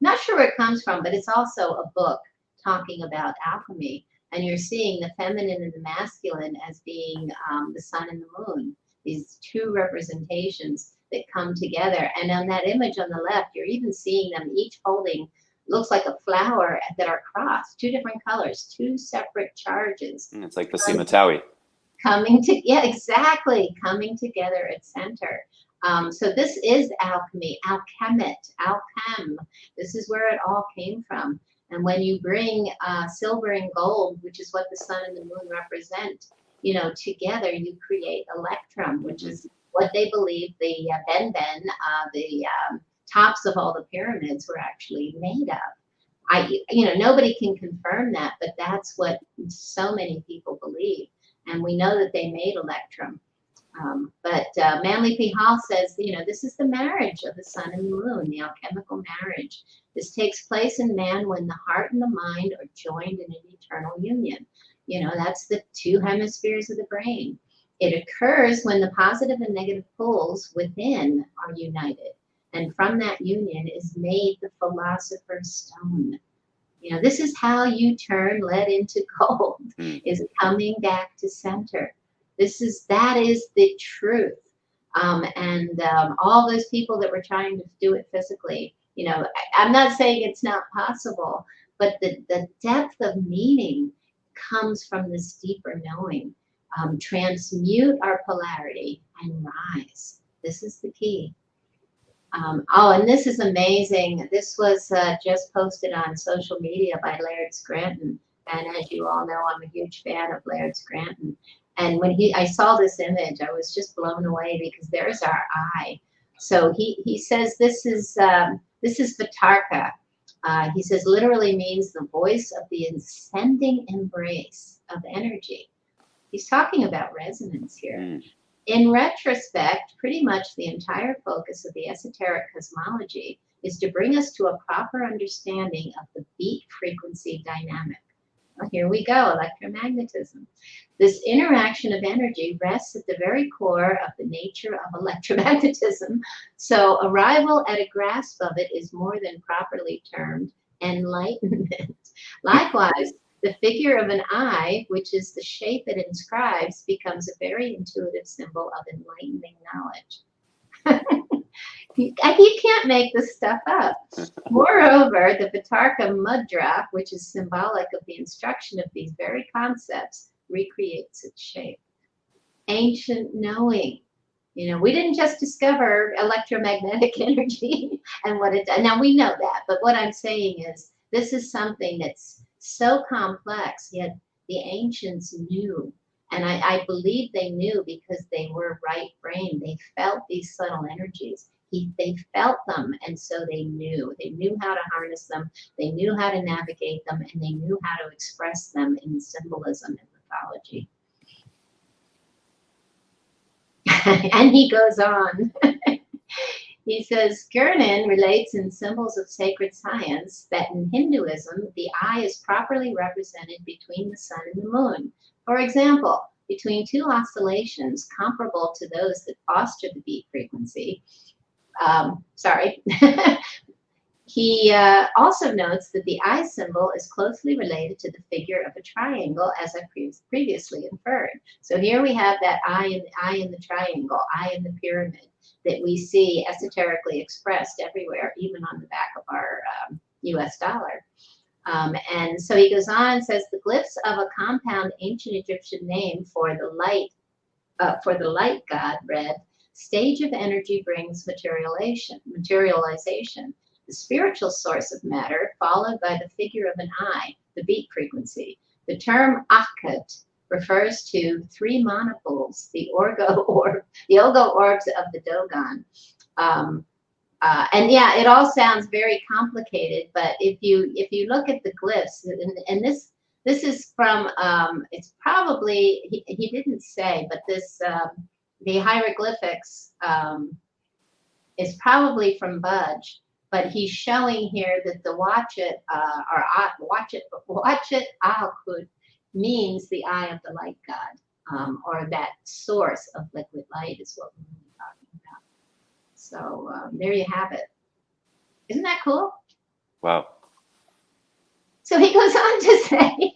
not sure where it comes from, but it's also a book talking about alchemy. And you're seeing the feminine and the masculine as being the sun and the moon. these two representations that come together. And on that image on the left, you're even seeing them each holding, looks like a flower that are crossed, two different colors, two separate charges. It's like the Simatawi. Yeah, exactly, coming together at center. So this is alchemy, alchemet, alchem. This is where it all came from. And when you bring silver and gold, which is what the sun and the moon represent, you know, together, you create electrum, which is what they believe the the tops of all the pyramids were actually made of. You know, nobody can confirm that, but that's what so many people believe. And we know that they made electrum. But Manly P. Hall says, you know, this is the marriage of the sun and the moon, the alchemical marriage. This takes place in man when the heart and the mind are joined in an eternal union. You know, that's the two hemispheres of the brain. It occurs when the positive and negative poles within are united. And from that union is made the philosopher's stone. You know, this is how you turn lead into gold, is coming back to center. That is the truth. All those people that were trying to do it physically, you know, I'm not saying it's not possible, but the depth of meaning comes from this deeper knowing. Transmute our polarity and rise. This is the key. And this is amazing. This was just posted on social media by Laird Scranton. And as you all know, I'm a huge fan of Laird Scranton. And when I saw this image, I was just blown away because there's our eye. So he says this is Vitarka. He says literally means the voice of the ascending embrace of energy. He's talking about resonance here. In retrospect, pretty much the entire focus of the esoteric cosmology is to bring us to a proper understanding of the beat frequency dynamic. Well, here we go, electromagnetism. This interaction of energy rests at the very core of the nature of electromagnetism. So arrival at a grasp of it is more than properly termed enlightenment. Likewise, the figure of an eye, which is the shape it inscribes, becomes a very intuitive symbol of enlightening knowledge. You can't make this stuff up. Moreover, the Vitarka mudra, which is symbolic of the instruction of these very concepts, recreates its shape. Ancient knowing. You know, we didn't just discover electromagnetic energy and what it does. Now we know that, but what I'm saying is this is something that's so complex, yet the ancients knew. And I believe they knew because they were right-brained. They felt these subtle energies. They felt them, and so they knew. They knew how to harness them. They knew how to navigate them, and they knew how to express them in symbolism and mythology. And he goes on. He says, Gurnin relates in Symbols of Sacred Science that in Hinduism, the eye is properly represented between the sun and the moon. For example, between two oscillations comparable to those that foster the beat frequency. He also notes that the eye symbol is closely related to the figure of a triangle, as I previously inferred. So here we have that eye in the triangle, eye in the pyramid, that we see esoterically expressed everywhere, even on the back of our US dollar. And so he goes on and says, the glyphs of a compound ancient Egyptian name for the light god read, stage of energy brings materialization, the spiritual source of matter, followed by the figure of an eye, the beat frequency. The term Akhet refers to three monopoles, the Ogo orbs of the Dogon. And yeah, it all sounds very complicated, but if you look at the glyphs, and this is from, it's probably, he didn't say, but this, the hieroglyphics is probably from Budge, but he's showing here that the watch it Alkud means the eye of the light god, or that source of liquid light is what we're really talking about. So there you have it. Isn't that cool? Wow. So he goes on to say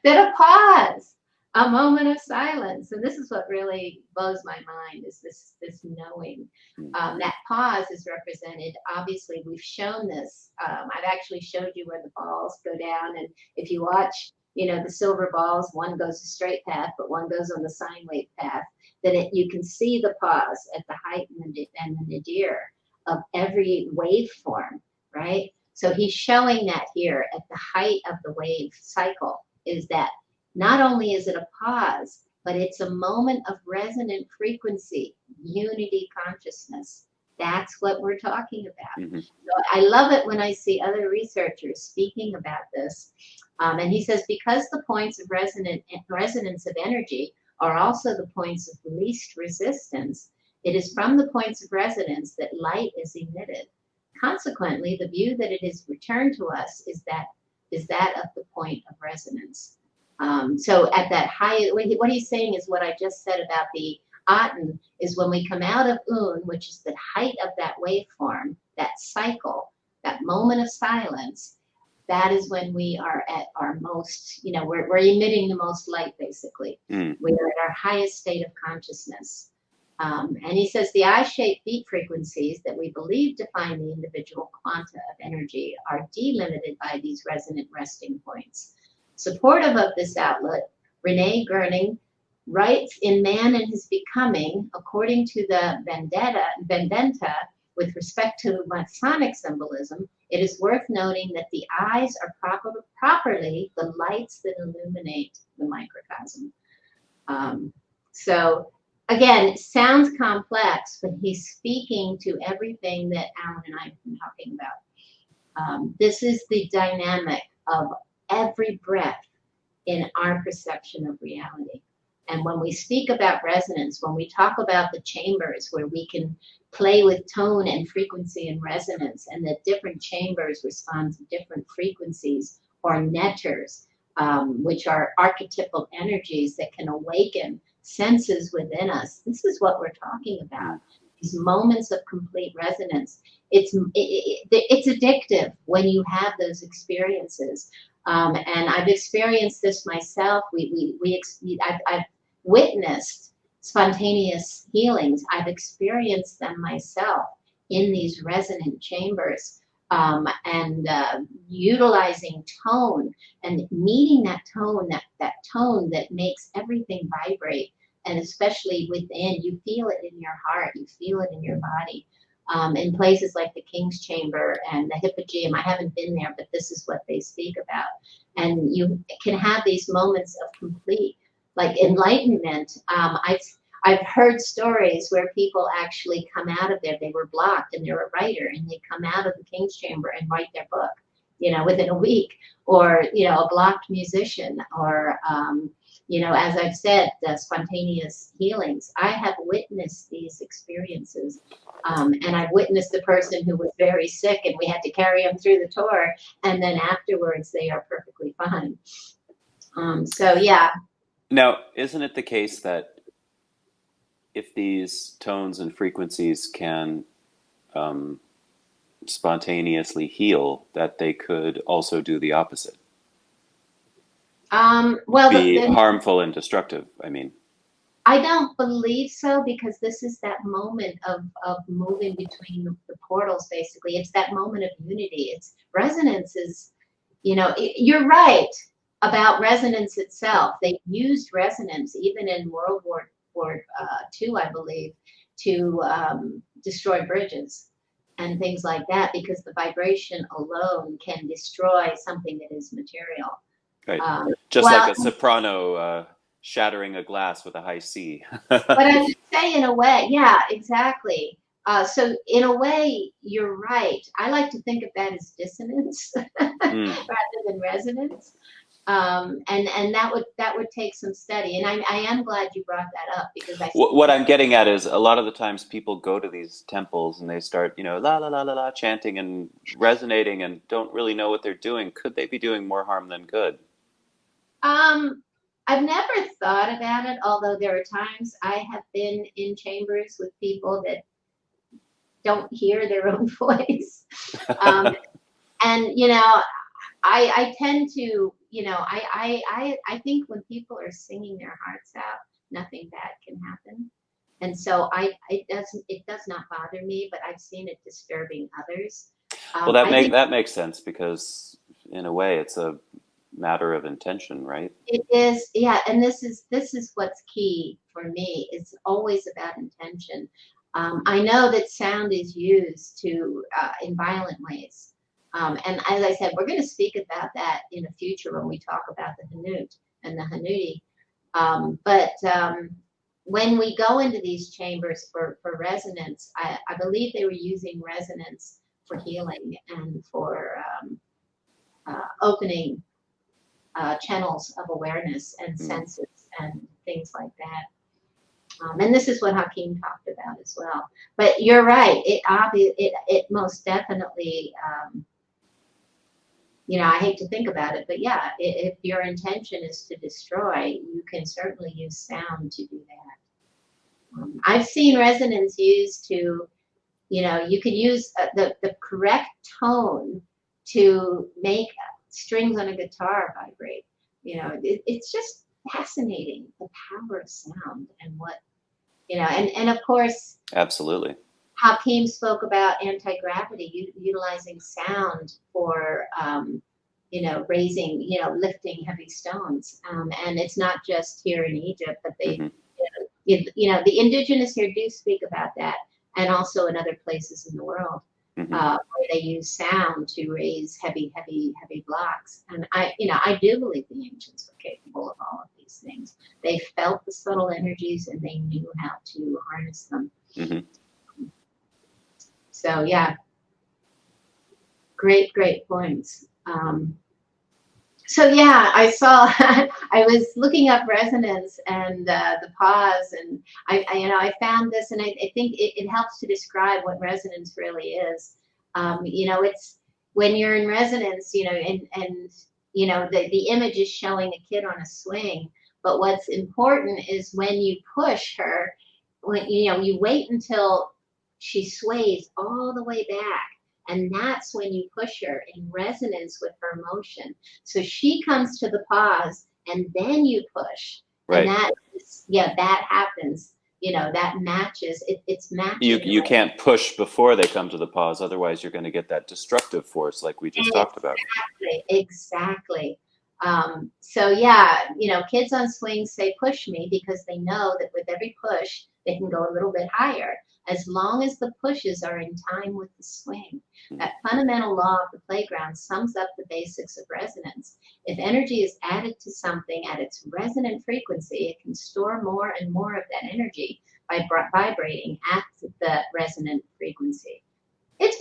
that a pause a moment of silence. And this is what really blows my mind, is this knowing. That pause is represented, obviously we've shown this. I've actually showed you where the balls go down, and if you watch, the silver balls, one goes a straight path, but one goes on the sine wave path, you can see the pause at the height and the nadir of every waveform, right? So he's showing that here at the height of the wave cycle, is that not only is it a pause, but it's a moment of resonant frequency, unity consciousness. That's what we're talking about. So I love it when I see other researchers speaking about this. And he says, because the points of resonance of energy are also the points of least resistance, it is from the points of resonance that light is emitted. Consequently, the view that it is returned to us is that of the point of resonance. So at that high, what he's saying is what I just said about the Aten, is when we come out of Un, which is the height of that waveform, that cycle, that moment of silence, that is when we are at our most, we're emitting the most light, basically. We are at our highest state of consciousness. And he says the eye-shaped beat frequencies that we believe define the individual quanta of energy are delimited by these resonant resting points. Supportive of this outlet, Rene Goerning writes in Man and His Becoming, according to the Vendetta, with respect to Masonic symbolism, it is worth noting that the eyes are properly the lights that illuminate the microcosm. So again, it sounds complex, but he's speaking to everything that Allan and I have been talking about. This is the dynamic of every breath in our perception of reality. And when we speak about resonance, when we talk about the chambers where we can play with tone and frequency and resonance, and that different chambers respond to different frequencies, or netters, which are archetypal energies that can awaken senses within us. This is what we're talking about. These moments of complete resonance. It's addictive when you have those experiences. And I've experienced this myself. I've witnessed spontaneous healings. I've experienced them myself in these resonant chambers, and utilizing tone and meeting that tone that makes everything vibrate. And especially within, you feel it in your heart, you feel it in your body. In places like the King's Chamber and the Hypogeum, I haven't been there, but this is what they speak about. And you can have these moments of complete, enlightenment. I've heard stories where people actually come out of there. They were blocked, and they're a writer, and they come out of the King's Chamber and write their book, within a week. Or a blocked musician, or as I've said, spontaneous healings. I have witnessed these experiences, and I've witnessed the person who was very sick, and we had to carry them through the tour, and then afterwards they are perfectly fine. So yeah. Now, isn't it the case that if these tones and frequencies can spontaneously heal, that they could also do the opposite? Be harmful and destructive, I mean. I don't believe so, because this is that moment of moving between the portals, basically. It's that moment of unity. It's resonance is, you're right about resonance itself. They used resonance even in World War II, I believe, to destroy bridges and things like that, because the vibration alone can destroy something that is material. Right. Just like a soprano shattering a glass with a high C. But I would say, in a way, yeah, exactly. So in a way, you're right. I like to think of that as dissonance rather than resonance. And that would take some study. And I am glad you brought that up, because what I'm getting at is, a lot of the times people go to these temples and they start, la la la la la, chanting and resonating, and don't really know what they're doing. Could they be doing more harm than good? I've never thought about it, although there are times I have been in chambers with people that don't hear their own voice. And, I tend to I think when people are singing their hearts out, nothing bad can happen. And so it does not bother me, but I've seen it disturbing others. Well, I think that makes sense because in a way it's a matter of intention, right? it is, yeah, and this is what's key for me. It's always about intention. I know that sound is used to in violent ways, and as I said, we're going to speak about that in the future when we talk about the Hanut and the Hanuti. But when we go into these chambers for resonance, I believe they were using resonance for healing and for opening channels of awareness and senses and things like that. And this is what Hakeem talked about as well. But you're right. It most definitely, I hate to think about it, but yeah, if your intention is to destroy, you can certainly use sound to do that. I've seen resonance used to, you could use the correct tone to make strings on a guitar vibrate. It's just fascinating, the power of sound and what, and of course, Absolutely. Hakeem spoke about anti-gravity, utilizing sound for, raising, lifting heavy stones. And it's not just here in Egypt, but they, the indigenous here do speak about that, and also in other places in the world. Where they use sound to raise heavy blocks. And I do believe the ancients were capable of all of these things. They felt the subtle energies and they knew how to harness them. So yeah, great points. So yeah, I saw, I was looking up resonance and the pause, and I found this, and I think it helps to describe what resonance really is. It's when you're in resonance, and the image is showing a kid on a swing, but what's important is when you push her, when you wait until she sways all the way back. And that's when you push her in resonance with her motion. So she comes to the pause, and then you push. Right. And that happens. That matches. It's matching. You can't push before they come to the pause, otherwise you're going to get that destructive force like we just talked about. Exactly. So yeah, kids on swings say push me because they know that with every push, they can go a little bit higher, as long as the pushes are in time with the swing. That fundamental law of the playground sums up the basics of resonance. If energy is added to something at its resonant frequency, it can store more and more of that energy by vibrating at the resonant frequency. It's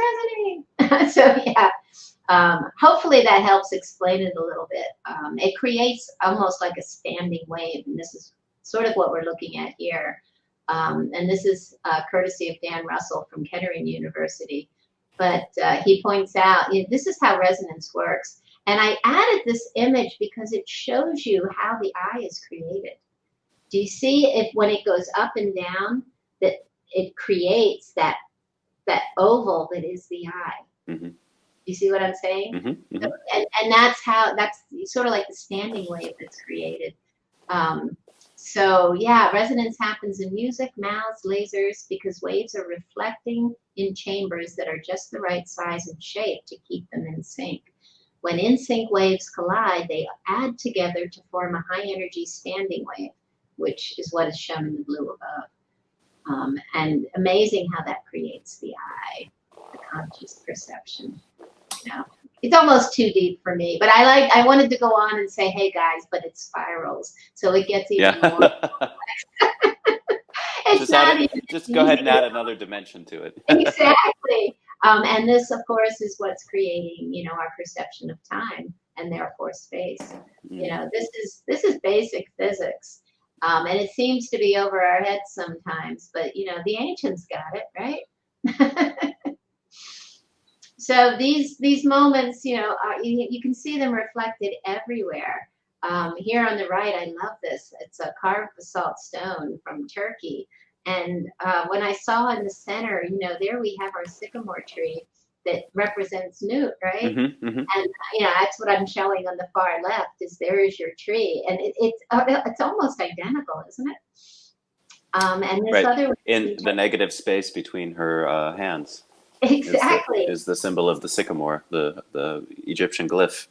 resonating. So yeah, hopefully that helps explain it a little bit. It creates almost like a standing wave, and this is sort of what we're looking at here. And this is courtesy of Dan Russell from Kettering University. But he points out, this is how resonance works. And I added this image because it shows you how the eye is created. Do you see if when it goes up and down, that it creates that oval that is the eye? You see what I'm saying? And that's sort of like the standing wave that's created. So yeah, resonance happens in music, mouths, lasers, because waves are reflecting in chambers that are just the right size and shape to keep them in sync. When in sync waves collide, they add together to form a high energy standing wave, which is what is shown in the blue above. And amazing how that creates the eye, the conscious perception. It's almost too deep for me, but I wanted to go on and say, hey guys, but it spirals, so it gets even more. Just go ahead and add another dimension to it. Exactly. And this, of course, is what's creating, our perception of time and therefore space. This is basic physics, and it seems to be over our heads sometimes. But the ancients got it right. So these moments, you can see them reflected everywhere. Here on the right, I love this. It's a carved basalt stone from Turkey. And when I saw in the center, there we have our sycamore tree that represents Newt, right? Mm-hmm, mm-hmm. And that's what I'm showing on the far left. Is there is your tree, and it's almost identical, isn't it? And this Right. other In the negative space between her hands exactly. is the symbol of the sycamore, the Egyptian glyph.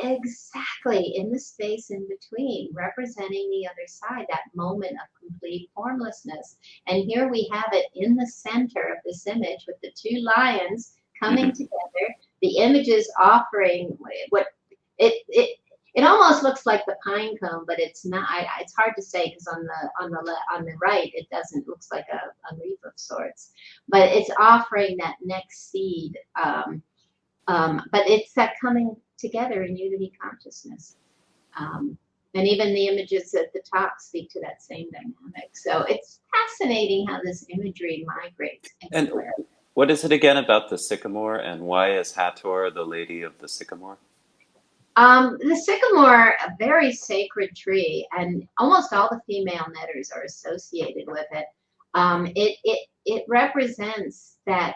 Exactly, in the space in between, representing the other side, that moment of complete formlessness. And here we have it in the center of this image with the two lions coming together. The image is offering what it almost looks like the pine cone, but it's not. It's hard to say because on the right it doesn't. It looks like a leaf of sorts, but it's offering that next seed. But it's that coming together in unity consciousness. And even the images at the top speak to that same dynamic. So it's fascinating how this imagery migrates everywhere. And what is it again about the sycamore, and why is Hathor the lady of the sycamore? The sycamore, a very sacred tree, and almost all the female netters are associated with it. It represents that.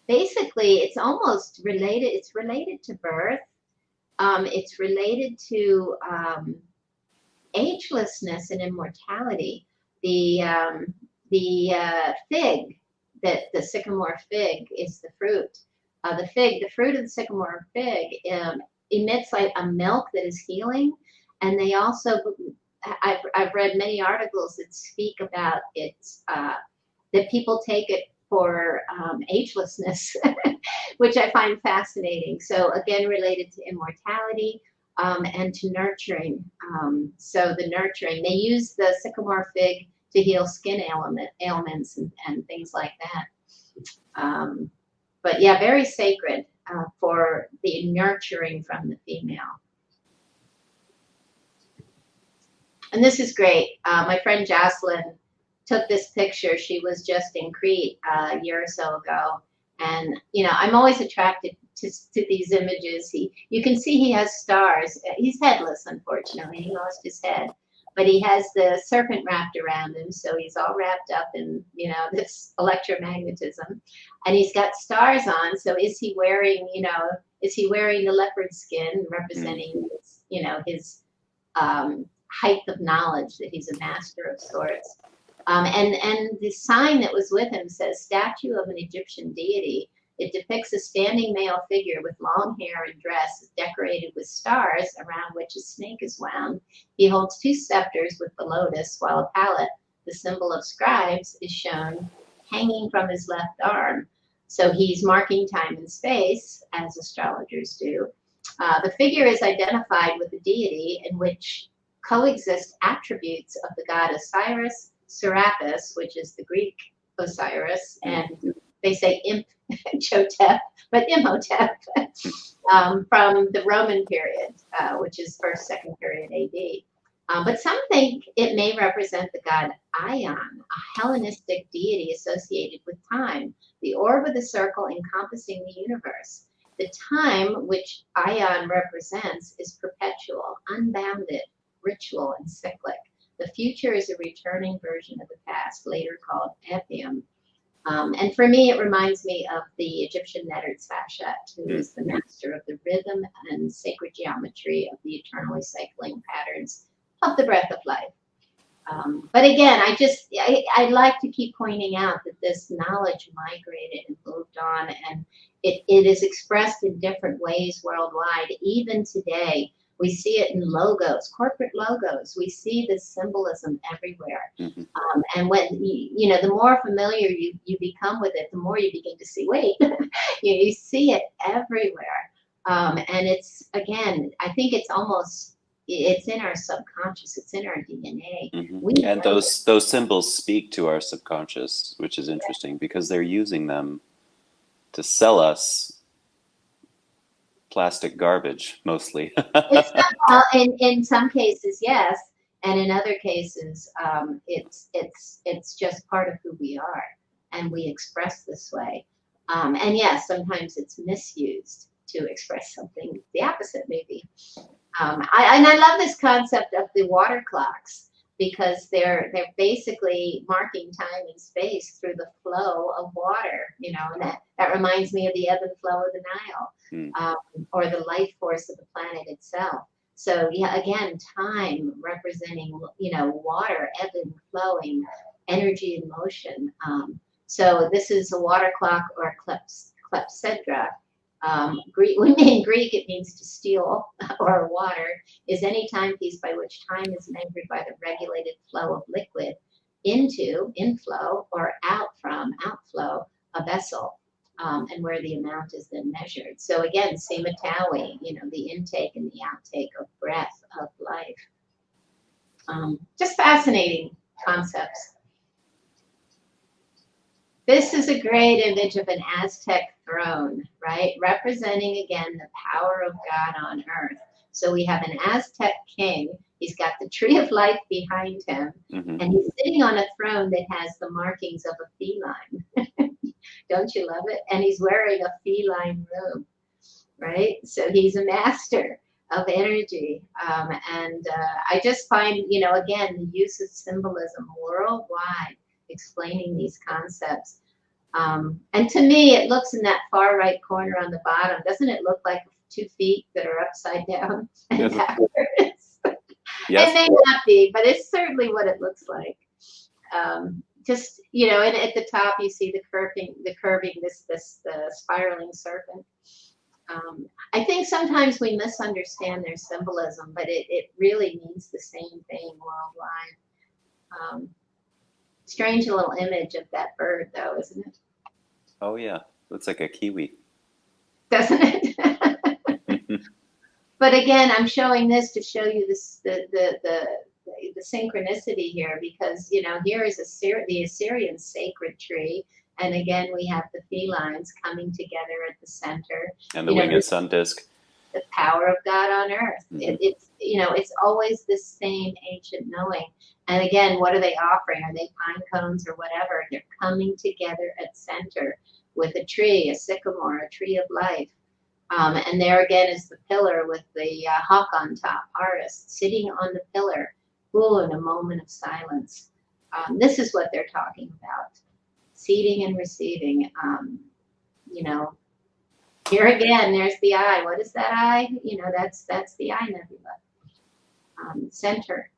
Basically, it's almost related. It's related to birth. It's related to agelessness and immortality. The fig, that the sycamore fig is the fruit. The fruit of the sycamore fig emits like a milk that is healing, and they also. I've read many articles that speak about it. That people take it for agelessness, which I find fascinating. So again, related to immortality and to nurturing. So the nurturing, they use the sycamore fig to heal skin ailments and things like that. But yeah, very sacred for the nurturing from the female. And this is great. My friend Jocelyn took this picture. She was just in Crete a year or so ago. And, I'm always attracted to these images. You can see he has stars. He's headless, unfortunately. He lost his head. But he has the serpent wrapped around him. So he's all wrapped up in, this electromagnetism. And he's got stars on. So is he wearing the leopard skin representing his height of knowledge, that he's a master of sorts? And the sign that was with him says, statue of an Egyptian deity. It depicts a standing male figure with long hair and dress decorated with stars around which a snake is wound. He holds two scepters with the lotus, while a palette, the symbol of scribes, is shown hanging from his left arm. So he's marking time and space, as astrologers do. The figure is identified with the deity in which coexist attributes of the god Osiris, Serapis, which is the Greek Osiris, and they say Imhotep, but Imhotep from the Roman period, which is 1st, 2nd period AD. But some think it may represent the god Ion, a Hellenistic deity associated with time, the orb of the circle encompassing the universe. The time which Ion represents is perpetual, unbounded, ritual, and cyclic. The future is a returning version of the past, later called Epium. And for me, it reminds me of the Egyptian netter Sashet, who is the master of the rhythm and sacred geometry of the eternally cycling patterns of the breath of life. But again, I like to keep pointing out that this knowledge migrated and moved on, and it is expressed in different ways worldwide. Even today, we see it in logos, corporate logos. We see this symbolism everywhere. And when, the more familiar you become with it, the more you begin to see, wait, you see it everywhere. And it's, again, I think it's in our subconscious, it's in our DNA. And those symbols speak to our subconscious, which is interesting because they're using them to sell us plastic garbage, mostly. In some cases, yes, and in other cases, it's just part of who we are, and we express this way. And yes, sometimes it's misused to express something the opposite, maybe. I love this concept of the water clocks. because they're basically marking time and space through the flow of water, you know, and that reminds me of the ebb and flow of the Nile, or the life force of the planet itself. So yeah, again, time representing, you know, water, ebb and flowing, energy in motion. So this is a water clock, or clepsydra. In Greek, it means to steal, or water is any timepiece by which time is measured by the regulated flow of liquid into, inflow, or out from, outflow, a vessel, and where the amount is then measured. So again, sematawi, you know, the intake and the outtake of breath, of life. Just fascinating concepts. This is a great image of an Aztec throne, right? Representing, again, the power of God on earth. So we have an Aztec king. He's got the tree of life behind him, and he's sitting on a throne that has the markings of a feline. Don't you love it? And he's wearing a feline robe, right? So he's a master of energy. And I just find, you know, again, the use of symbolism worldwide, explaining these concepts. And to me, it looks in that far right corner on the bottom, doesn't it look like 2 feet that are upside down and backwards? Yes. It may not be, but it's certainly what it looks like. Just, you know, and at the top you see the curving, the spiraling serpent. I think sometimes we misunderstand their symbolism, but it really means the same thing worldwide. Strange little image of that bird, though, isn't it? Oh yeah, looks like a kiwi, doesn't it? But again, I'm showing this to show you this the synchronicity here, because, you know, here is the Assyrian sacred tree, and again we have the felines coming together at the center, and the winged sun disk. The power of God on earth. It's, you know, it's always this same ancient knowing. And again, what are they offering? Are they pine cones or whatever? They're coming together at center with a tree, a sycamore, a tree of life. And there again is the pillar with the hawk on top, Horus, sitting on the pillar, in a moment of silence. This is what they're talking about. Seeding and receiving, you know. Here again, there's the eye. What is that eye? You know, that's the eye nebula. Center,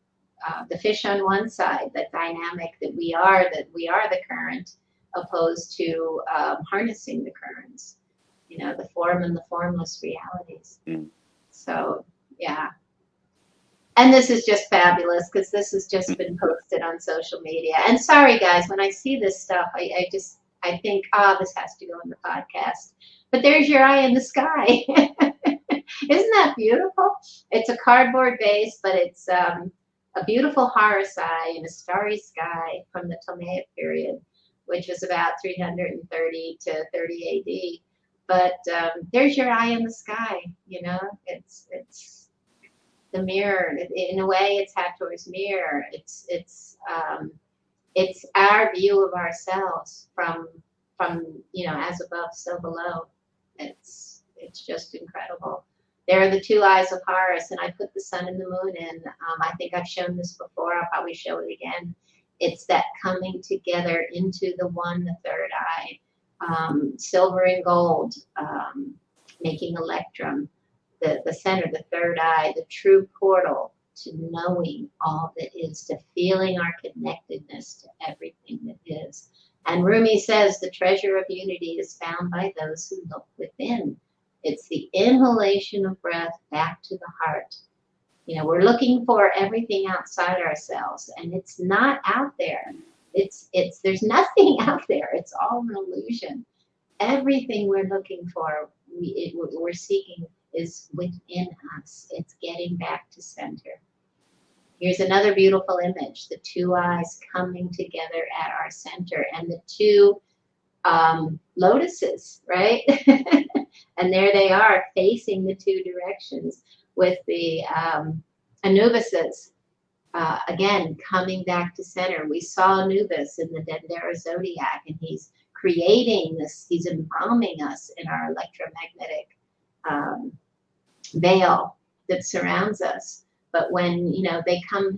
the fish on one side, that dynamic that we are the current, opposed to harnessing the currents. You know, the form and the formless realities. So, yeah. And this is just fabulous, because this has just been posted on social media. And sorry, guys, when I see this stuff, I think, this has to go in the podcast. But there's your eye in the sky. Isn't that beautiful? It's a cardboard base, but it's a beautiful Horus eye in a starry sky from the Ptolemaic period, which was about 330 to 30 AD. But there's your eye in the sky, you know. It's the mirror. In a way, it's Hathor's mirror. It's our view of ourselves from you know, as above, so below. It's just incredible. There are the 2 eyes of Horus, and I put the sun and the moon in. I think I've shown this before. I'll probably show it again. It's that coming together into the one, the third eye, silver and gold, making electrum, the center, the third eye, the true portal to knowing all that is, to feeling our connectedness to everything that is. And Rumi says the treasure of unity is found by those who look within. It's the inhalation of breath back to the heart. You know, we're looking for everything outside ourselves, and it's not out there. There's nothing out there. It's all an illusion. Everything we're looking for, we're seeking, is within us. It's getting back to center. Here's another beautiful image, the 2 eyes coming together at our center, and the 2 lotuses, right? And there they are, facing the 2 directions, with the Anubises, again, coming back to center. We saw Anubis in the Dendera Zodiac, and he's creating this, he's embalming us in our electromagnetic veil that surrounds us. But when, you know,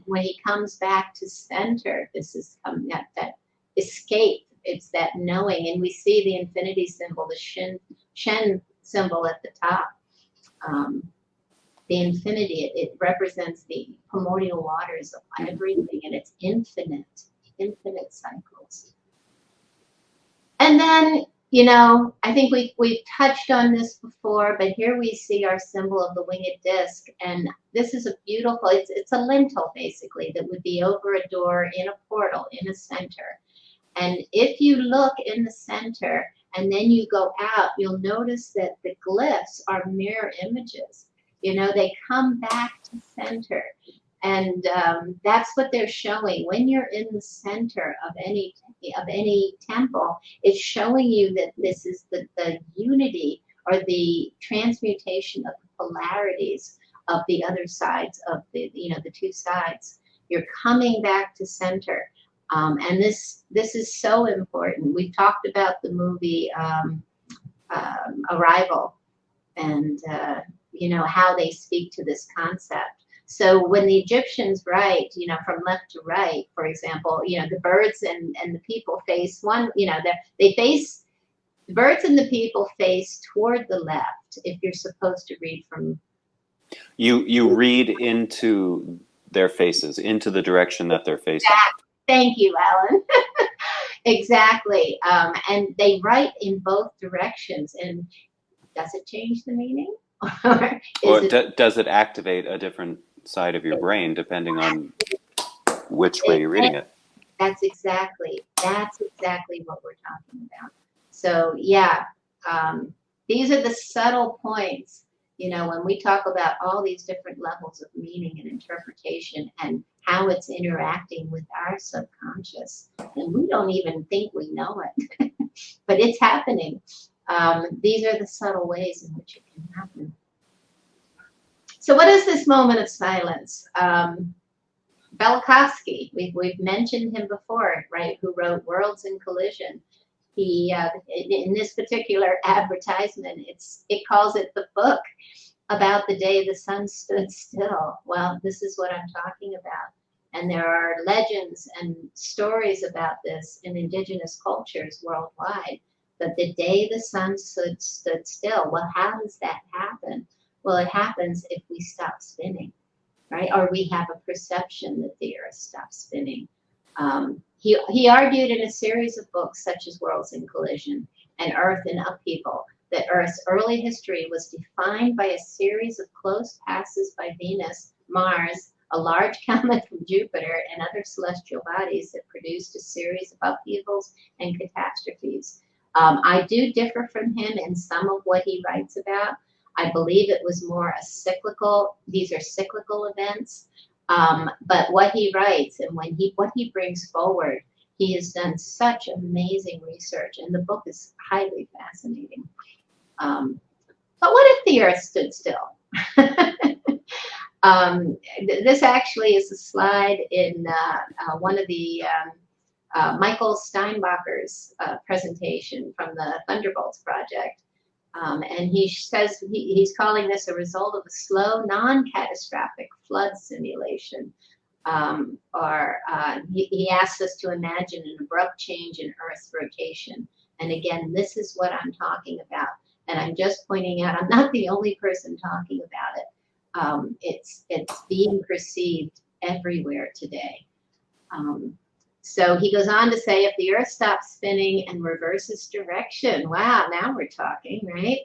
when he comes back to center, this is that escape. It's that knowing, and we see the infinity symbol, the Shen symbol at the top. The infinity, it represents the primordial waters of everything, and it's infinite cycles. And then, you know, I think we've touched on this before, but here we see our symbol of the winged disc, and this is a beautiful, it's a lintel basically that would be over a door in a portal in a center. And if you look in the center and then you go out, you'll notice that the glyphs are mirror images. You know, they come back to center. And that's what they're showing. When you're in the center of any temple, it's showing you that this is the unity or the transmutation of the polarities of the other sides of the, you know, the two sides. You're coming back to center. And this is so important. We've talked about the movie Arrival, and you know, how they speak to this concept. So when the Egyptians write, you know, from left to right, for example, you know, the birds and the people face one, you know, they face, the birds and the people face toward the left, if you're supposed to read from. You read into their faces, into the direction that they're facing. Thank you, Allan. Exactly. And they write in both directions. And does it change the meaning? Or does it activate a different side of your brain depending on which way you're reading it? That's exactly what we're talking about. So yeah, these are the subtle points, you know, when we talk about all these different levels of meaning and interpretation and how it's interacting with our subconscious. And we don't even think we know it, but it's happening. These are the subtle ways in which it can happen. So what is this moment of silence? Velikovsky, we've mentioned him before, right, who wrote Worlds in Collision. He, in this particular advertisement, it calls it the book about the day the sun stood still. Well, this is what I'm talking about. And there are legends and stories about this in indigenous cultures worldwide. But the day the sun stood still, well, how does that happen? Well, it happens if we stop spinning, right? Or we have a perception that the earth stops spinning. He argued in a series of books such as Worlds in Collision and Earth in Upheaval that Earth's early history was defined by a series of close passes by Venus, Mars, a large comet from Jupiter, and other celestial bodies that produced a series of upheavals and catastrophes. I do differ from him in some of what he writes about. I believe it was more a cyclical, these are cyclical events. But what he writes and what he brings forward, he has done such amazing research, and the book is highly fascinating. But what if the earth stood still? This actually is a slide in one of the Michael Steinbacher's presentation from the Thunderbolts Project. And he says he's calling this a result of a slow, non-catastrophic flood simulation. He asks us to imagine an abrupt change in Earth's rotation. And again, this is what I'm talking about. And I'm just pointing out, I'm not the only person talking about it. It's being perceived everywhere today. So he goes on to say, if the earth stops spinning and reverses direction, wow, now we're talking, right?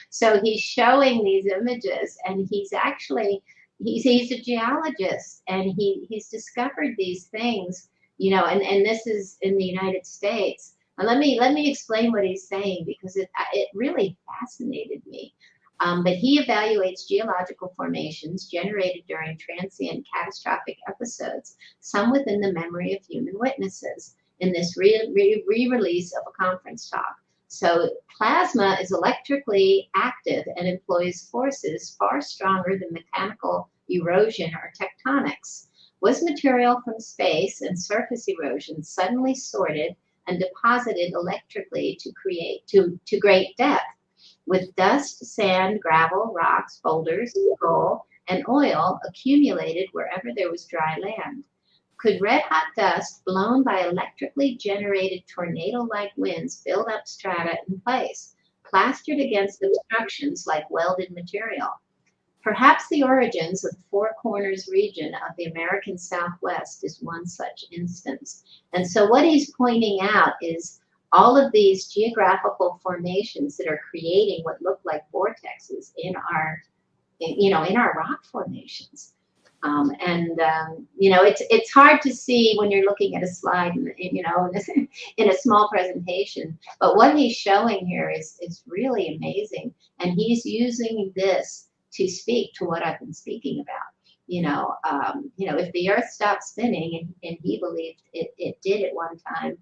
So he's showing these images, and he's a geologist, and he's discovered these things, you know, and this is in the United States. And let me explain what he's saying, because it really fascinated me. But he evaluates geological formations generated during transient catastrophic episodes, some within the memory of human witnesses, in this re-release of a conference talk. So plasma is electrically active and employs forces far stronger than mechanical erosion or tectonics. Was material from space and surface erosion suddenly sorted and deposited electrically to great depth, with dust, sand, gravel, rocks, boulders, coal, and oil accumulated wherever there was dry land. Could red-hot dust blown by electrically generated tornado-like winds build up strata in place, plastered against obstructions like welded material? Perhaps the origins of the Four Corners region of the American Southwest is one such instance. And so what he's pointing out is all of these geographical formations that are creating what look like vortexes in our rock formations. It's hard to see when you're looking at a slide, in a small presentation. But what he's showing here is really amazing, and he's using this to speak to what I've been speaking about. If the Earth stopped spinning, and he believed it did at one time,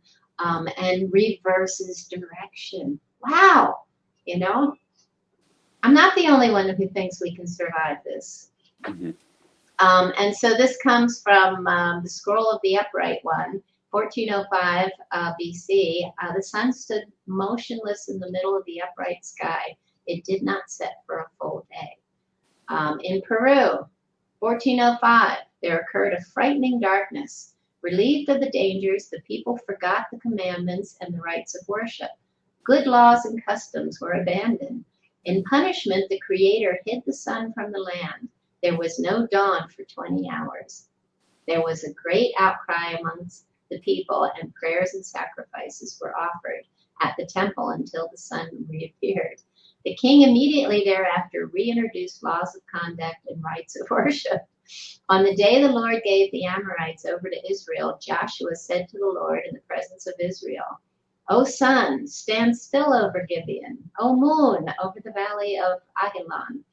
and reverses direction. Wow, I'm not the only one who thinks we can survive this. Mm-hmm. And so this comes from the Scroll of the Upright One, 1405 BC. The sun stood motionless in the middle of the upright sky. It did not set for a full day. In Peru, 1405, there occurred a frightening darkness. Relieved of the dangers, the people forgot the commandments and the rites of worship. Good laws and customs were abandoned. In punishment, the Creator hid the sun from the land. There was no dawn for 20 hours. There was a great outcry amongst the people, and prayers and sacrifices were offered at the temple until the sun reappeared. The king immediately thereafter reintroduced laws of conduct and rites of worship. On the day the Lord gave the Amorites over to Israel, Joshua said to the Lord in the presence of Israel, O sun, stand still over Gibeon. O moon, over the valley of Ajalon.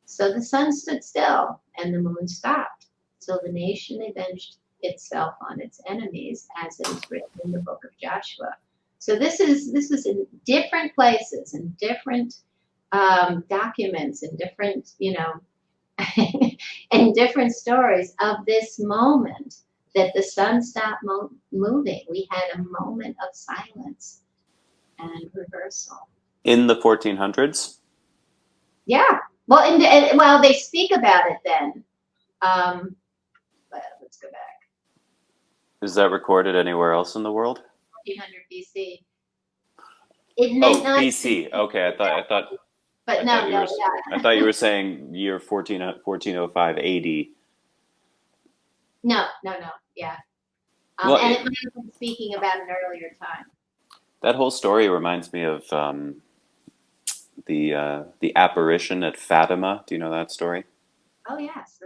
So the sun stood still, and the moon stopped. So the nation avenged itself on its enemies, as it is written in the book of Joshua. So this is in different places, in different documents, in different, and different stories of this moment that the sun stopped moving. We had a moment of silence and reversal. In the 1400s? Yeah. Well, they speak about it then. But let's go back. Is that recorded anywhere else in the world? 1400 BC. It may not. BC. Okay, I thought. But I thought you were saying year 1405 AD. No, yeah. Well, and it might have been speaking about an earlier time. That whole story reminds me of the apparition at Fatima. Do you know that story? Oh yes,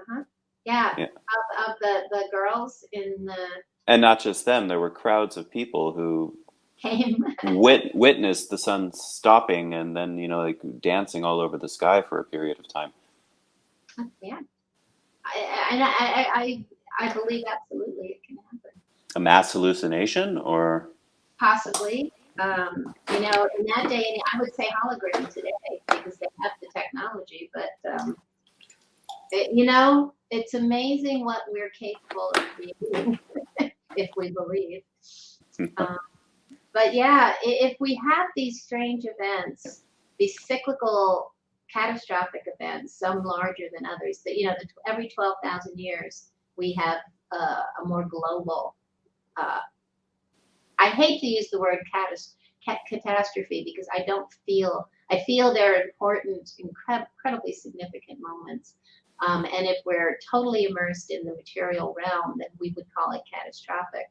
yeah. Of the girls in the. And not just them. There were crowds of people who came witnessed the sun stopping and then dancing all over the sky for a period of time. Yeah, I believe absolutely it can happen. A mass hallucination, or possibly, in that day, I would say hologram today because they have the technology. But it's amazing what we're capable of creating if we believe. But yeah, if we have these strange events, these cyclical, catastrophic events, some larger than others, that every 12,000 years we have a more global. I hate to use the word catastrophe because I feel they're important, incredibly significant moments. And if we're totally immersed in the material realm, then we would call it catastrophic.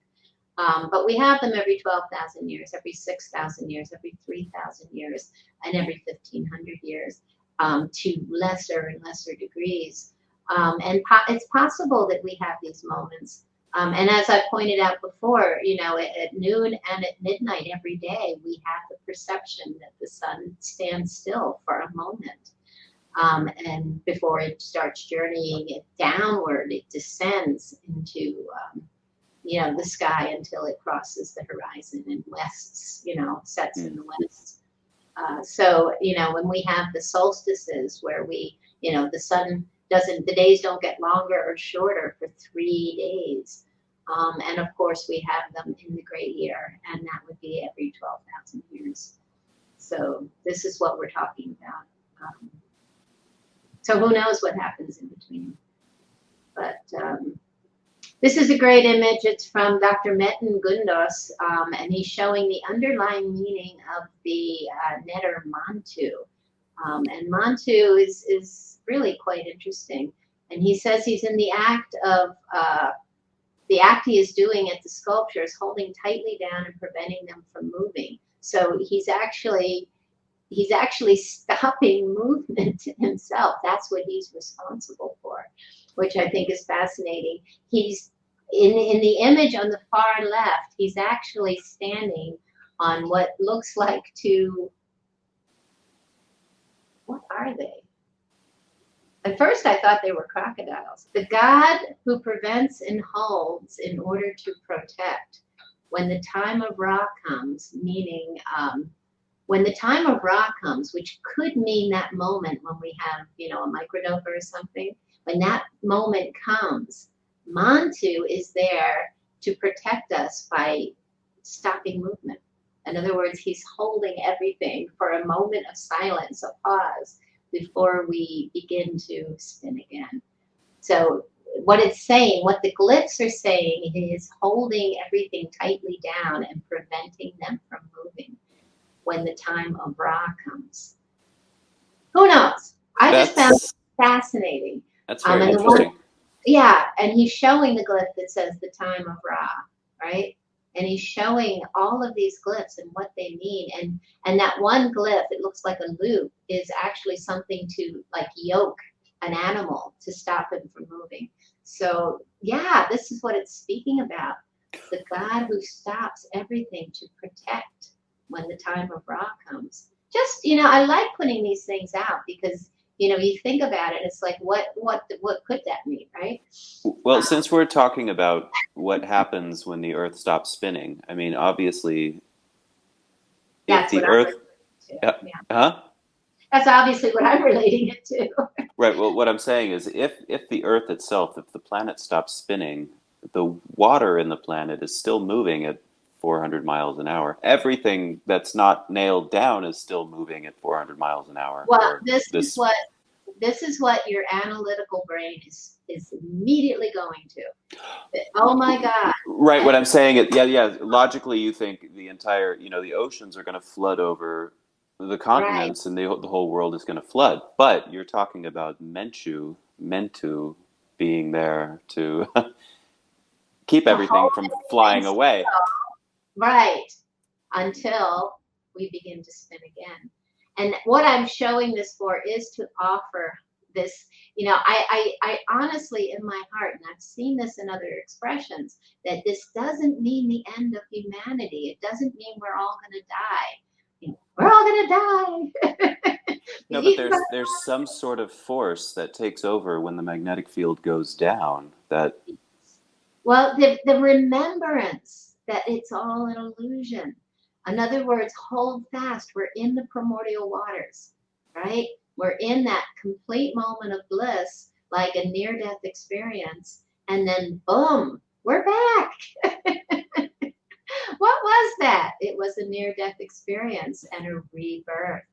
But we have them every 12,000 years, every 6,000 years, every 3,000 years, and every 1,500 years, to lesser and lesser degrees. And it's possible that we have these moments. And as I pointed out before, at noon and at midnight every day, we have the perception that the sun stands still for a moment. And before it starts journeying it downward, it descends into the sky until it crosses the horizon and sets in the west. So when we have the solstices where the sun the days don't get longer or shorter for 3 days. And of course we have them in the great year, and that would be every 12,000 years. So this is what we're talking about. So who knows what happens in between. But this is a great image. It's from Dr. Metin Gundos, and he's showing the underlying meaning of the netter Mantu. And Mantu is really quite interesting. And he says he's in the act of, the act he is doing at the sculpture is holding tightly down and preventing them from moving. So he's actually stopping movement himself. That's what he's responsible for, which I think is fascinating. He's in the image on the far left, he's actually standing on what looks like two, what are they? At first I thought they were crocodiles. The God who prevents and holds in order to protect. When the time of Ra comes, meaning when the time of Ra comes, which could mean that moment when we have, a microdose or something, when that moment comes, Mantu is there to protect us by stopping movement. In other words, he's holding everything for a moment of silence, a pause, before we begin to spin again. So what it's saying, what the glyphs are saying, is holding everything tightly down and preventing them from moving when the time of Ra comes. Who knows? I just found it fascinating. That's very interesting. And he's showing the glyph that says the time of Ra, right? And he's showing all of these glyphs and what they mean. And that one glyph, it looks like a loop, is actually something to like yoke an animal to stop him from moving. So yeah, this is what it's speaking about. The God who stops everything to protect when the time of Ra comes. Just, I like putting these things out because, you think about it, it's like, what could that mean, right? Well, since we're talking about what happens when the Earth stops spinning, I mean, obviously, if the Earth, that's obviously what I'm relating it to. Right. Well, what I'm saying is, if the Earth itself, if the planet stops spinning, the water in the planet is still moving at 400 miles an hour. Everything that's not nailed down is still moving at 400 miles an hour. Well, this is what your analytical brain is immediately going to. Oh my God. Right. What I'm saying is, yeah. Logically, you think the entire, the oceans are going to flood over the continents, right, and the whole world is going to flood. But you're talking about Mentu being there to keep everything from flying away. Right, until we begin to spin again. And what I'm showing this for is to offer this, I honestly, in my heart, and I've seen this in other expressions, that this doesn't mean the end of humanity. It doesn't mean we're all going to die. We're all going to die. No, but there's some sort of force that takes over when the magnetic field goes down. Well, the remembrance that it's all an illusion. In other words, hold fast. We're in the primordial waters, right? We're in that complete moment of bliss, like a near-death experience, and then boom, we're back. What was that? It was a near-death experience and a rebirth,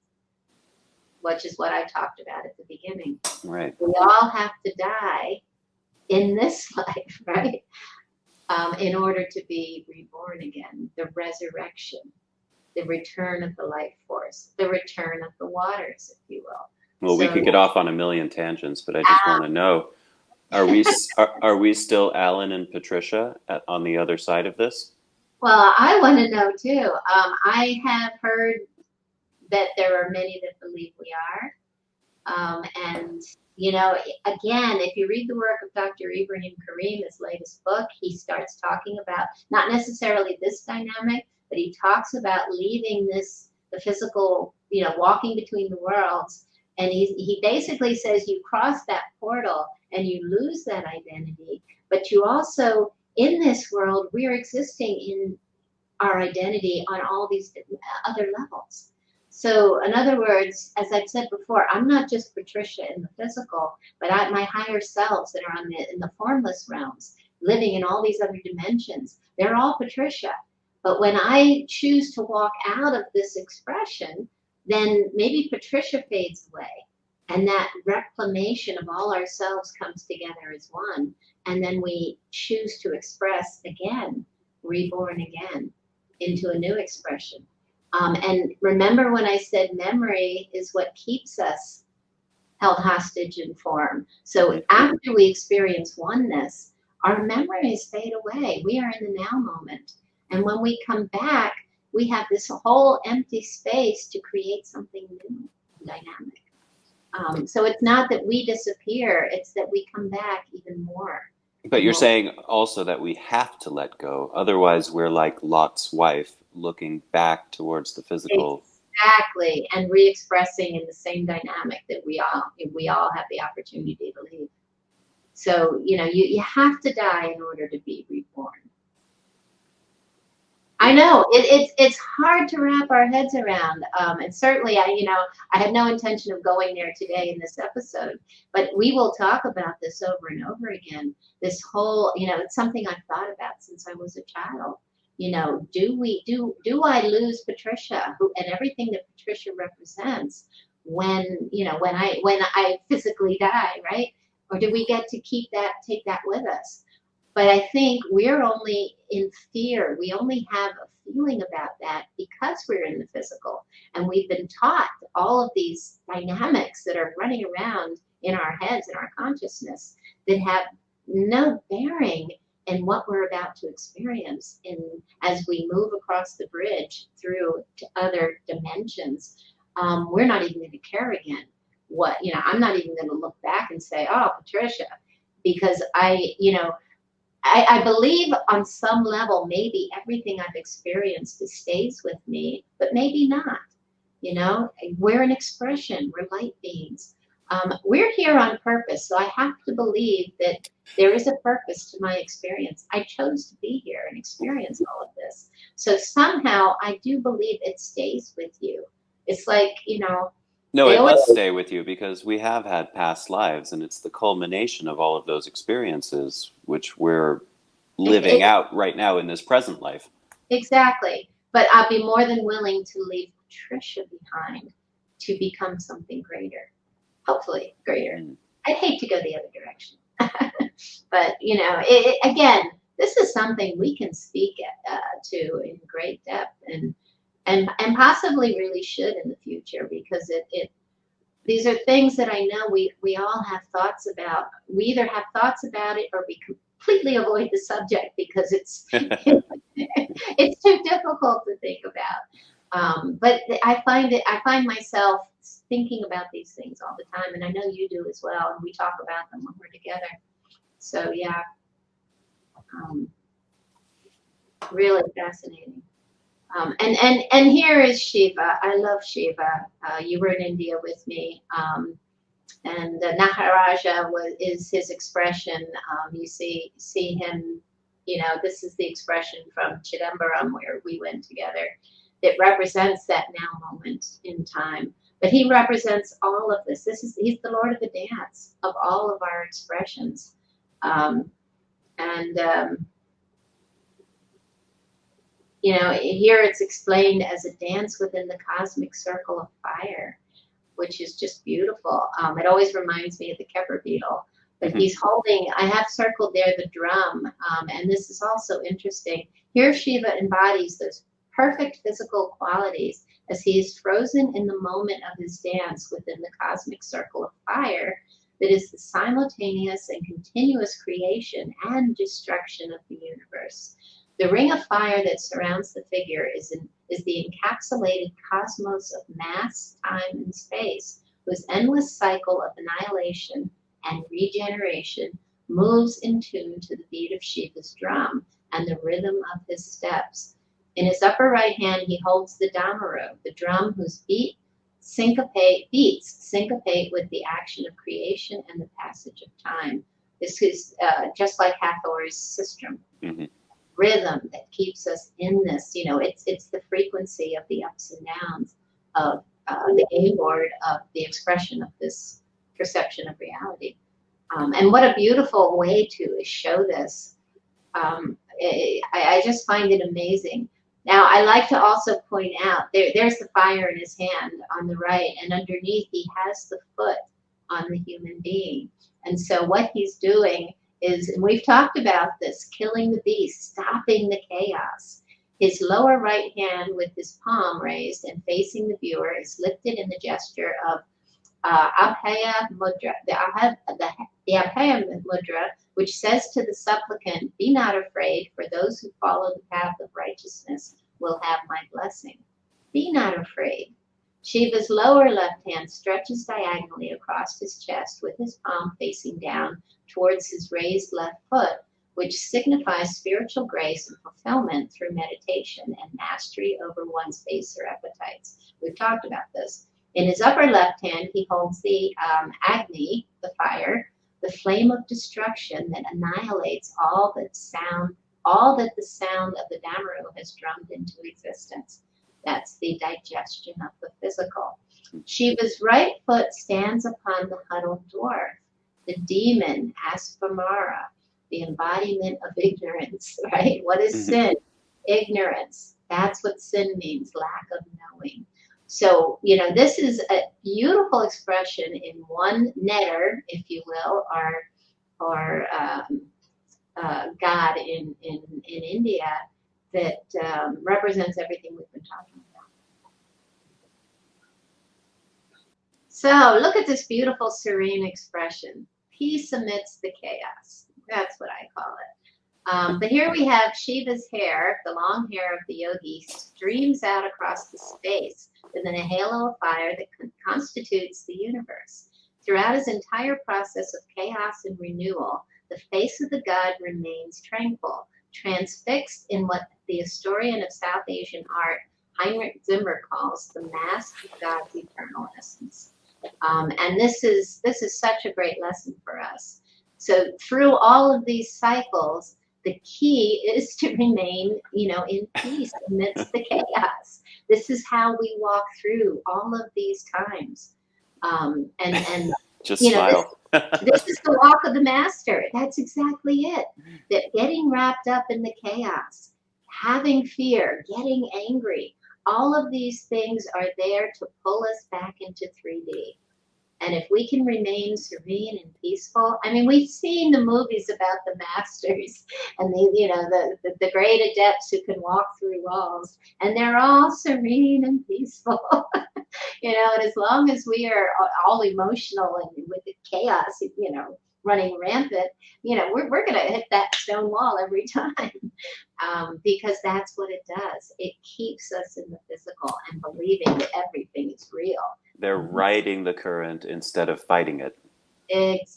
which is what I talked about at the beginning. Right. We all have to die in this life, right? In order to be reborn again, the resurrection, the return of the life force, the return of the waters, if you will. Well, we could get off on a million tangents, but I just want to know, are we still Allan and Patricia on the other side of this? Well, I want to know too. I have heard that there are many that believe we are. And, again, if you read the work of Dr. Ibrahim Karim, his latest book, he starts talking about not necessarily this dynamic, but he talks about leaving the physical, walking between the worlds. And he basically says you cross that portal and you lose that identity, but you also, in this world, we're existing in our identity on all these other levels. So in other words, as I've said before, I'm not just Patricia in the physical, but my higher selves that are in the formless realms, living in all these other dimensions, they're all Patricia. But when I choose to walk out of this expression, then maybe Patricia fades away. And that reclamation of all ourselves comes together as one. And then we choose to express again, reborn again into a new expression. And remember when I said memory is what keeps us held hostage in form. So after we experience oneness, our memories fade away. We are in the now moment. And when we come back, we have this whole empty space to create something new, dynamic. So it's not that we disappear, it's that we come back even more. But you're saying also that we have to let go. Otherwise, we're like Lot's wife looking back towards the physical. Exactly. And re-expressing in the same dynamic that we all have the opportunity to leave. So, you have to die in order to be reborn. I know it's hard to wrap our heads around, and certainly I had no intention of going there today in this episode, but we will talk about this over and over again. This whole, it's something I've thought about since I was a child. Do I lose Patricia, and everything that Patricia represents when I physically die, right? Or do we get to take that with us? But I think we're only in fear. We only have a feeling about that because we're in the physical. And we've been taught all of these dynamics that are running around in our heads, in our consciousness, that have no bearing in what we're about to experience as we move across the bridge through to other dimensions. We're not even going to care again. I'm not even going to look back and say, oh, Patricia, because I believe on some level, maybe everything I've experienced stays with me, but maybe not. We're an expression, we're light beings. We're here on purpose, so I have to believe that there is a purpose to my experience. I chose to be here and experience all of this. So somehow I do believe it stays with you. It's like, No, it must stay with you because we have had past lives, and it's the culmination of all of those experiences which we're living out right now in this present life. Exactly. But I'll be more than willing to leave Patricia behind to become something greater. Hopefully greater. I'd hate to go the other direction. But, again, this is something we can speak to in great depth and possibly really should in the future, because these are things that I know we all have thoughts about. We either have thoughts about it or we completely avoid the subject because it's it's too difficult to think about. But I find myself thinking about these things all the time, and I know you do as well, and we talk about them when we're together. So yeah, really fascinating. And here is Shiva. I love Shiva. You were in India with me, and Naharaja is his expression. You see him. This is the expression from Chidambaram where we went together. It represents that now moment in time. But he represents all of this. He's the Lord of the dance of all of our expressions, here it's explained as a dance within the cosmic circle of fire, which is just beautiful. It always reminds me of the Kepler beetle. But he's holding, I have circled there the drum, and this is also interesting. Here Shiva embodies those perfect physical qualities as he is frozen in the moment of his dance within the cosmic circle of fire that is the simultaneous and continuous creation and destruction of the universe. The ring of fire that surrounds the figure is the encapsulated cosmos of mass, time, and space, whose endless cycle of annihilation and regeneration moves in tune to the beat of Shiva's drum and the rhythm of his steps. In his upper right hand, he holds the damaru, the drum whose beats syncopate with the action of creation and the passage of time. This is just like Hathor's sistrum. Rhythm that keeps us in this, it's the frequency of the ups and downs of the game board of the expression of this perception of reality. And what a beautiful way to show this. I just find it amazing. Now, I like to also point out, there's the fire in his hand on the right, and underneath he has the foot on the human being. And so what he's doing is, and we've talked about this, killing the beast, stopping the chaos. His lower right hand with his palm raised and facing the viewer is lifted in the gesture of Abhaya Mudra, the Abhaya Mudra, which says to the supplicant, be not afraid, for those who follow the path of righteousness will have my blessing. Be not afraid. Shiva's lower left hand stretches diagonally across his chest with his palm facing down towards his raised left foot, which signifies spiritual grace and fulfillment through meditation and mastery over one's baser appetites. We've talked about this. In his upper left hand, he holds the Agni, the fire, the flame of destruction that annihilates all that the sound of the Damaru has drummed into existence. That's the digestion of the physical. Shiva's right foot stands upon the huddled dwarf, the demon Aspamara, the embodiment of ignorance, right? What is sin? Ignorance. That's what sin means, lack of knowing. So, this is a beautiful expression in one netter, if you will, or God in India that represents everything we've been talking about. So look at this beautiful serene expression. Peace amidst the chaos. That's what I call it. But here we have Shiva's hair, the long hair of the yogi, streams out across the space within a halo of fire that constitutes the universe. Throughout his entire process of chaos and renewal, the face of the god remains tranquil, transfixed in what the historian of South Asian art, Heinrich Zimmer, calls the mask of God's eternal essence. And this is such a great lesson for us. So through all of these cycles, the key is to remain, in peace amidst the chaos. This is how we walk through all of these times. And just smile. This is the walk of the master. That's exactly it. That getting wrapped up in the chaos, having fear, getting angry, all of these things are there to pull us back into 3D. And if we can remain serene and peaceful, we've seen the movies about the masters and the great adepts who can walk through walls, and they're all serene and peaceful. And as long as we are all emotional and with the chaos, running rampant, we're going to hit that stone wall every time, because that's what it does. It keeps us in the physical and believing that everything is real. They're riding the current instead of fighting it.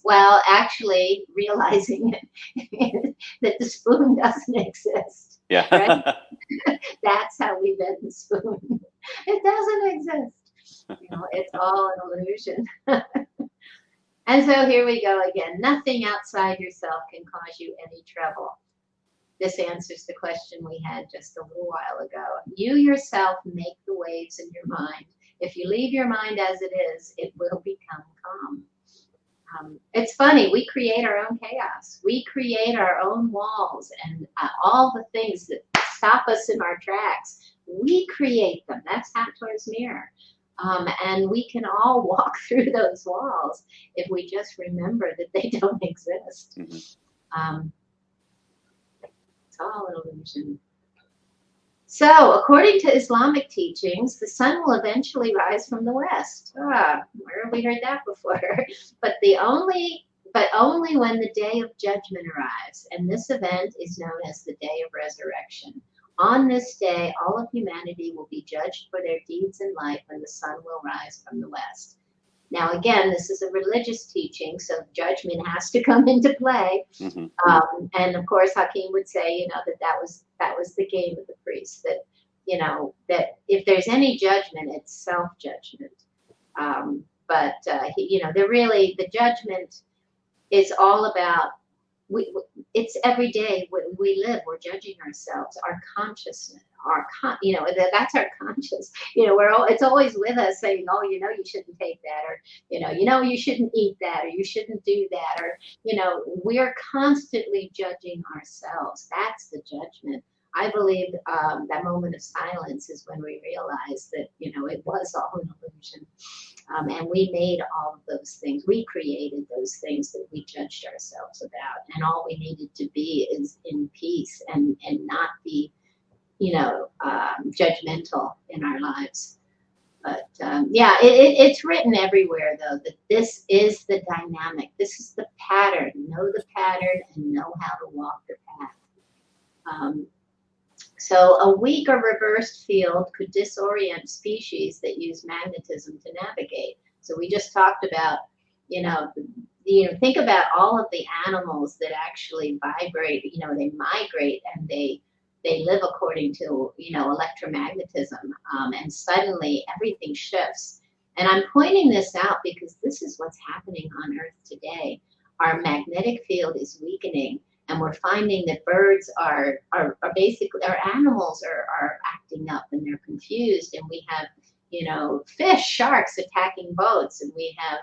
Well, actually realizing that the spoon doesn't exist. Yeah. Right? That's how we bend the spoon. It doesn't exist. It's all an illusion. And so here we go again. Nothing outside yourself can cause you any trouble. This answers the question we had just a little while ago. You yourself make the waves in your mind. If you leave your mind as it is, it will become calm. It's funny, we create our own chaos. We create our own walls and all the things that stop us in our tracks. We create them. That's Hathor's mirror. And we can all walk through those walls if we just remember that they don't exist. Mm-hmm. It's all an illusion. So, according to Islamic teachings, the sun will eventually rise from the west. Where have we heard that before? But only when the day of judgment arrives, and this event is known as the day of resurrection. On this day, all of humanity will be judged for their deeds in life, and the sun will rise from the west. Now, again, this is a religious teaching, so judgment has to come into play. Mm-hmm. And of course, Hakim would say, that was the game of the priest. That, that if there's any judgment, it's self-judgment. But the judgment is all about. It's every day we live. We're judging ourselves, our consciousness, that's our conscience. It's always with us saying, oh, you shouldn't take that, or you shouldn't eat that, or you shouldn't do that, or we're constantly judging ourselves. That's the judgment. I believe that moment of silence is when we realize that it was all an illusion. And we made all of those things. We created those things that we judged ourselves about. And all we needed to be is in peace and not be, judgmental in our lives. But yeah, it's written everywhere, though, that this is the dynamic. This is the pattern. Know the pattern and know how to walk the path. So a weak or reversed field could disorient species that use magnetism to navigate. So we just talked about, think about all of the animals that actually vibrate, they migrate and they live according to, electromagnetism, and suddenly everything shifts. And I'm pointing this out because this is what's happening on Earth today. Our magnetic field is weakening, and we're finding that birds are basically, our animals are acting up and they're confused, and we have, fish, sharks attacking boats, and we have,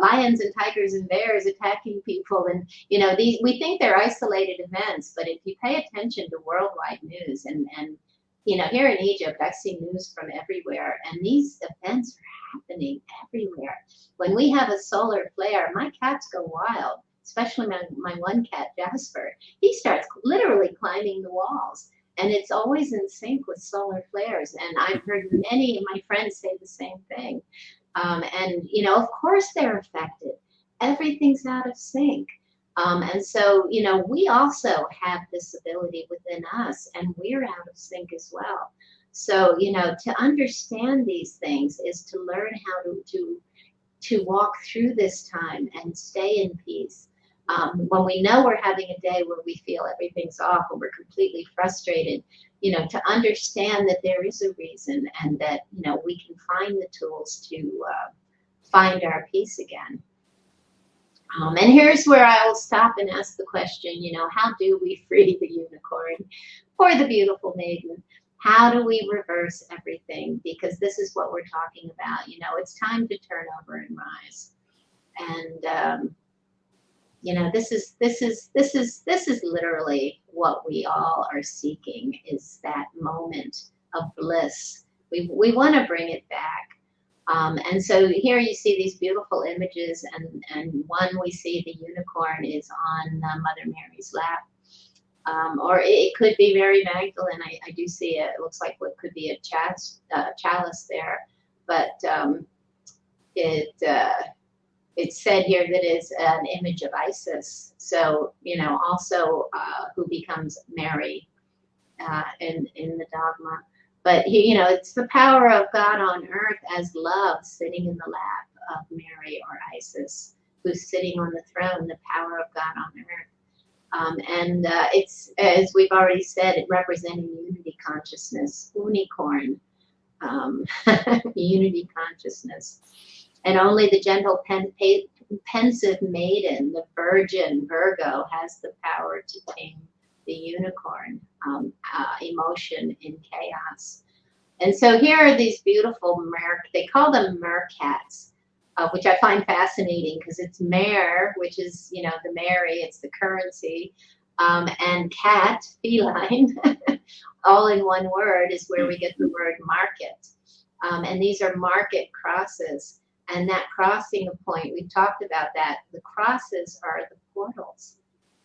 lions and tigers and bears attacking people. And, we think they're isolated events, but if you pay attention to worldwide news and here in Egypt, I see news from everywhere, and these events are happening everywhere. When we have a solar flare, my cats go wild, especially my one cat, Jasper. He starts literally climbing the walls, and it's always in sync with solar flares. And I've heard many of my friends say the same thing. And, of course they're affected. Everything's out of sync. And so, we also have this ability within us, and we're out of sync as well. So, to understand these things is to learn how to walk through this time and stay in peace. When we know we're having a day where we feel everything's off and we're completely frustrated, to understand that there is a reason, and that, we can find the tools to find our peace again. And here's where I will stop and ask the question, how do we free the unicorn or the beautiful maiden? How do we reverse everything? Because this is what we're talking about. It's time to turn over and rise. And this is literally what we all are seeking, is that moment of bliss. We want to bring it back. And so here you see these beautiful images, and one we see the unicorn is on Mother Mary's lap. Or it could be Mary Magdalene. I do see it. It looks like what could be a chalice there. But it's said here that it's an image of Isis. So, also who becomes Mary in the dogma. But, it's the power of God on earth as love sitting in the lap of Mary or Isis, who's sitting on the throne, the power of God on earth. And it's, as we've already said, it representing unity consciousness, unicorn, unity consciousness. And only the gentle, pensive maiden, the virgin Virgo, has the power to tame the unicorn, emotion in chaos. And so here are these beautiful they call them mercats, which I find fascinating because it's mare, which is, the Mary, it's the currency, and cat, feline, all in one word is where we get the word market. And these are market crosses. And that crossing of point, we've talked about that. The crosses are the portals.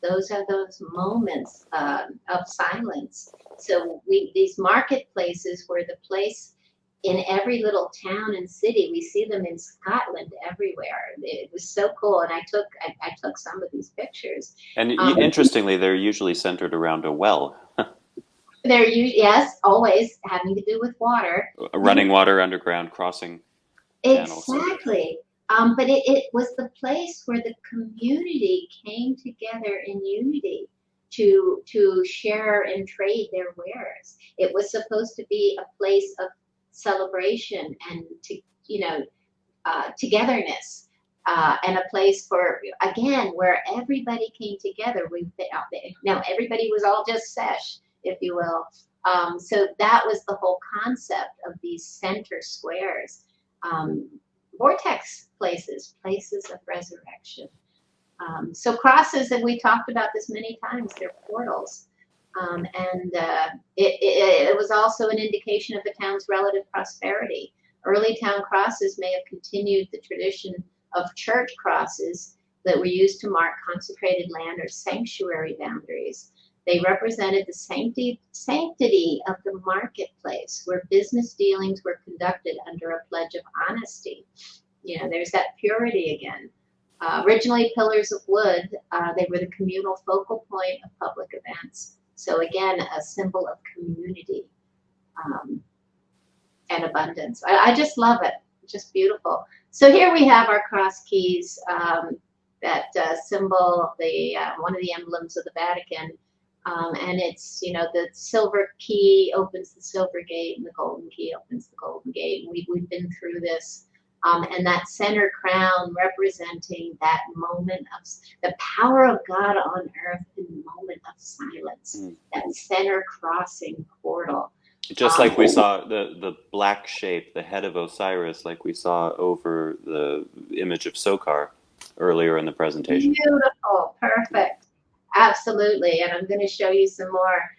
Those are those moments of silence. So these marketplaces were the place in every little town and city. We see them in Scotland everywhere. It was so cool. And I took some of these pictures. And interestingly, they're usually centered around a well. Yes, always having to do with water. Running water underground, crossing channels. Exactly. But it was the place where the community came together in unity to share and trade their wares. It was supposed to be a place of celebration and togetherness, and a place for, again, where everybody came together. Now everybody was all just sesh, if you will. So that was the whole concept of these center squares. Vortex places of resurrection. So crosses, and we talked about this many times, they're portals. And it was also an indication of the town's relative prosperity. Early town crosses may have continued the tradition of church crosses that were used to mark consecrated land or sanctuary boundaries. They represented the sanctity of the marketplace, where business dealings were conducted under a pledge of honesty. You know, there's that purity again. Originally pillars of wood, they were the communal focal point of public events. So again, a symbol of community and abundance. I just love it, just beautiful. So here we have our cross keys, that symbol, one of the emblems of the Vatican. And it's, you know, the silver key opens the silver gate and the golden key opens the golden gate. And we've been through this. And that center crown representing that moment of the power of God on earth in the moment of silence, that center crossing portal. Just like we saw the black shape, the head of Osiris, like we saw over the image of Sokar earlier in the presentation. Beautiful, perfect, absolutely. And I'm going to show you some more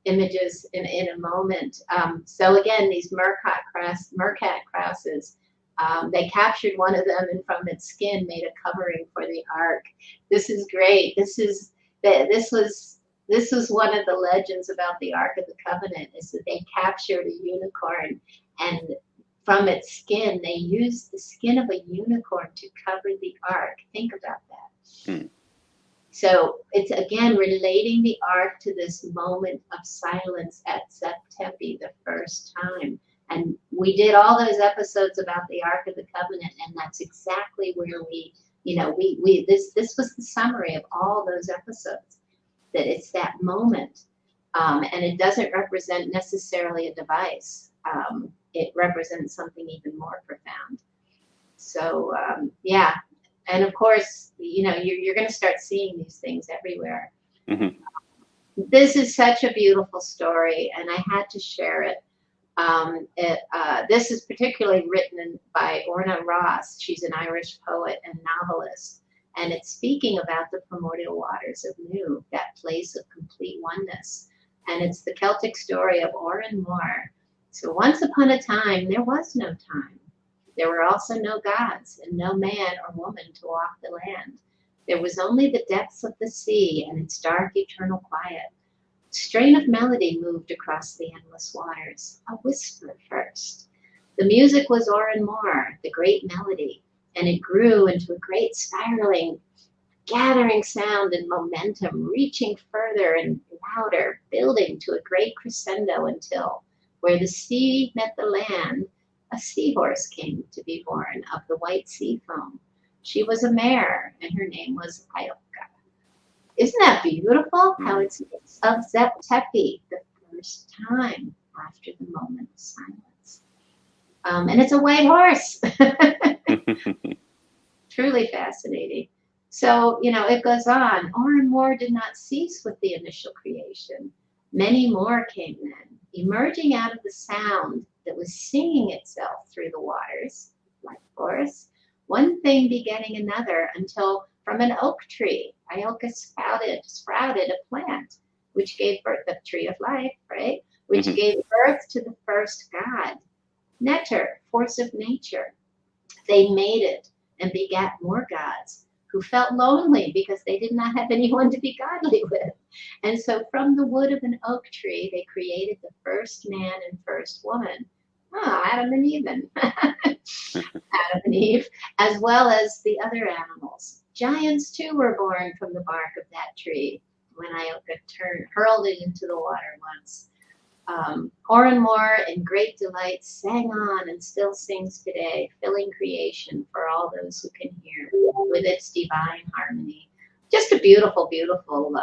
images in a moment. So again, these Mercat crosses, they captured one of them and from its skin made a covering for the ark. This is great. This was one of the legends about the Ark of the Covenant, is that they captured a unicorn, and from its skin, they used the skin of a unicorn to cover the ark. Think about that. So it's, again, relating the ark to this moment of silence at September, the first time. And we did all those episodes about the Ark of the Covenant, and that's exactly where we, you know, this was the summary of all those episodes. That it's that moment, and it doesn't represent necessarily a device. It represents something even more profound. So yeah, and of course, you know, you're going to start seeing these things everywhere. Mm-hmm. This is such a beautiful story, and I had to share it. This is particularly written by Orna Ross. She's an Irish poet and novelist. And it's speaking about the primordial waters of Nu, that place of complete oneness. And it's the Celtic story of Orion. So once upon a time, there was no time. There were also no gods and no man or woman to walk the land. There was only the depths of the sea and its dark eternal quiet. A strain of melody moved across the endless waters, a whisper first. The music was Orion, the great melody. And it grew into a great spiraling, gathering sound and momentum, reaching further and louder, building to a great crescendo until, where the sea met the land, a seahorse came to be born of the white sea foam. She was a mare, and her name was Ioka. Isn't that beautiful? How it's of Zeptepi, the first time after the moment of silence. And it's a white horse. Truly fascinating. So, you know, it goes on. Orion did not cease with the initial creation. Many more came then, emerging out of the sound that was singing itself through the waters, like Horus, one thing begetting another, until from an oak tree, Ioka sprouted a plant, which gave birth, the tree of life, right? Which gave birth to the first god, Neter, force of nature. They made it and begat more gods who felt lonely because they did not have anyone to be godly with. And so from the wood of an oak tree, they created the first man and first woman. Adam and Eve. Adam and Eve, as well as the other animals. Giants too were born from the bark of that tree when Ioka hurled it into the water once. Orion in great delight sang on and still sings today, filling creation for all those who can hear with its divine harmony. Just a beautiful, beautiful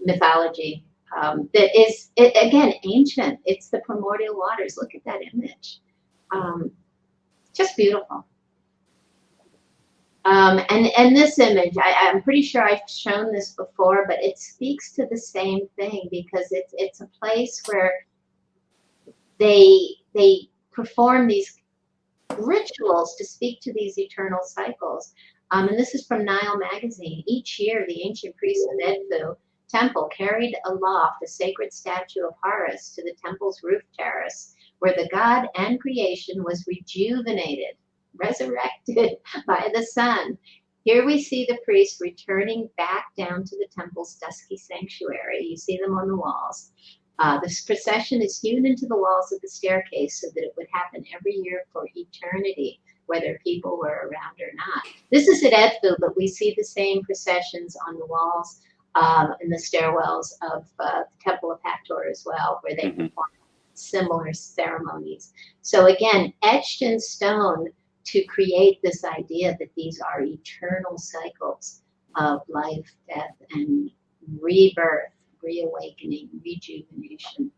mythology that is, again, ancient. It's the primordial waters. Look at that image. Just beautiful. And this image, I'm pretty sure I've shown this before, but it speaks to the same thing because it's a place where they perform these rituals to speak to these eternal cycles. And this is from Nile magazine. Each year, the ancient priests of Edfu Temple carried aloft a sacred statue of Horus to the temple's roof terrace, where the God and creation was rejuvenated, resurrected by the sun. Here we see the priests returning back down to the temple's dusky sanctuary. You see them on the walls. This procession is hewn into the walls of the staircase so that it would happen every year for eternity, whether people were around or not. This is at Edfu, but we see the same processions on the walls in the stairwells of the Temple of Hathor as well, where they perform similar ceremonies. So again, etched in stone to create this idea that these are eternal cycles of life, death, and rebirth, reawakening, rejuvenation.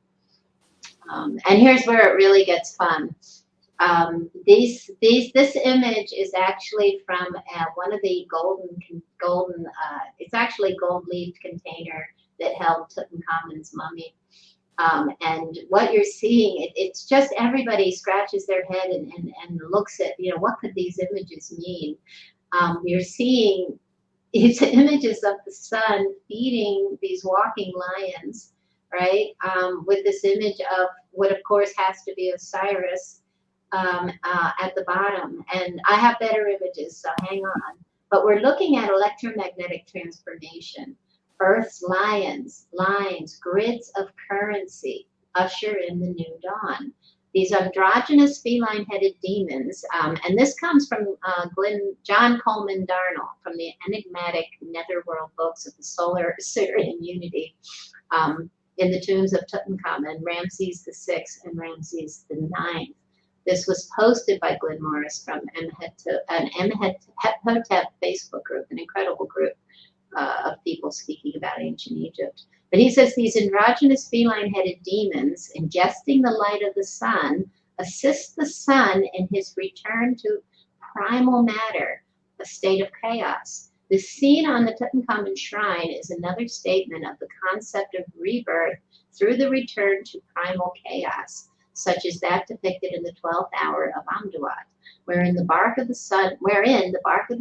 And here's where it really gets fun. This image is actually from one of the golden, it's actually gold-leafed container that held Tutankhamun's mummy. And what you're seeing, it's just everybody scratches their head and looks at, what could these images mean? You're seeing it's images of the sun feeding these walking lions, right? With this image of what, of course, has to be Osiris at the bottom. And I have better images, so hang on. But we're looking at electromagnetic transformation. Earth's lines, grids of currency usher in the new dawn. These androgynous feline-headed demons, and this comes from John Coleman Darnell from the enigmatic Netherworld books of the Solar Syrian Unity in the tombs of Tutankhamun, Ramses VI and Ramses IX. This was posted by Glenn Morris from an Emhetep Facebook group, an incredible group of people speaking about ancient Egypt. But he says these androgynous feline-headed demons, ingesting the light of the sun, assist the sun in his return to primal matter, a state of chaos. The scene on the Tutankhamun shrine is another statement of the concept of rebirth through the return to primal chaos, such as that depicted in the 12th hour of Amduat, wherein the bark of the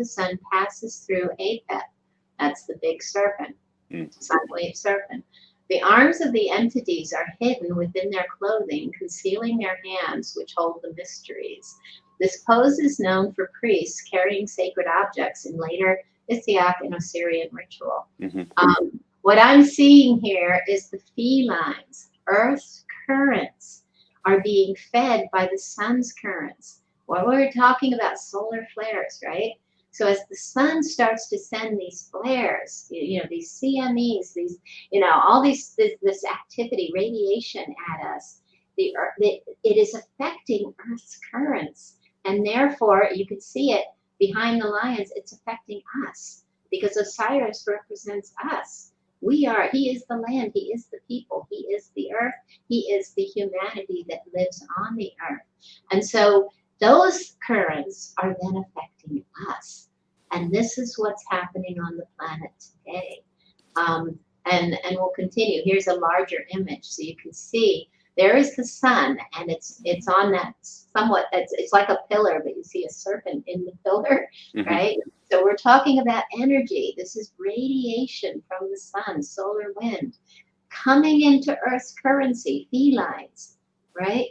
sun passes through Apep. That's the big serpent, sun-wave serpent. The arms of the entities are hidden within their clothing, concealing their hands, which hold the mysteries. This pose is known for priests carrying sacred objects in later Isiaq and Osirian ritual. What I'm seeing here is the felines. Earth's currents are being fed by the sun's currents. Well, we're talking about solar flares, right? So as the sun starts to send these flares, these CMEs, all this activity, radiation at us, it is affecting Earth's currents. And therefore, you can see it behind the lions, it's affecting us because Osiris represents us. He is the land, he is the people, he is the earth, he is the humanity that lives on the earth. And so those currents are then affecting us. And this is what's happening on the planet today. And we'll continue. Here's a larger image so you can see there is the sun, and it's on that somewhat, it's like a pillar, but you see a serpent in the pillar, right? So we're talking about energy. This is radiation from the sun, solar wind, coming into Earth's currency, felines, right?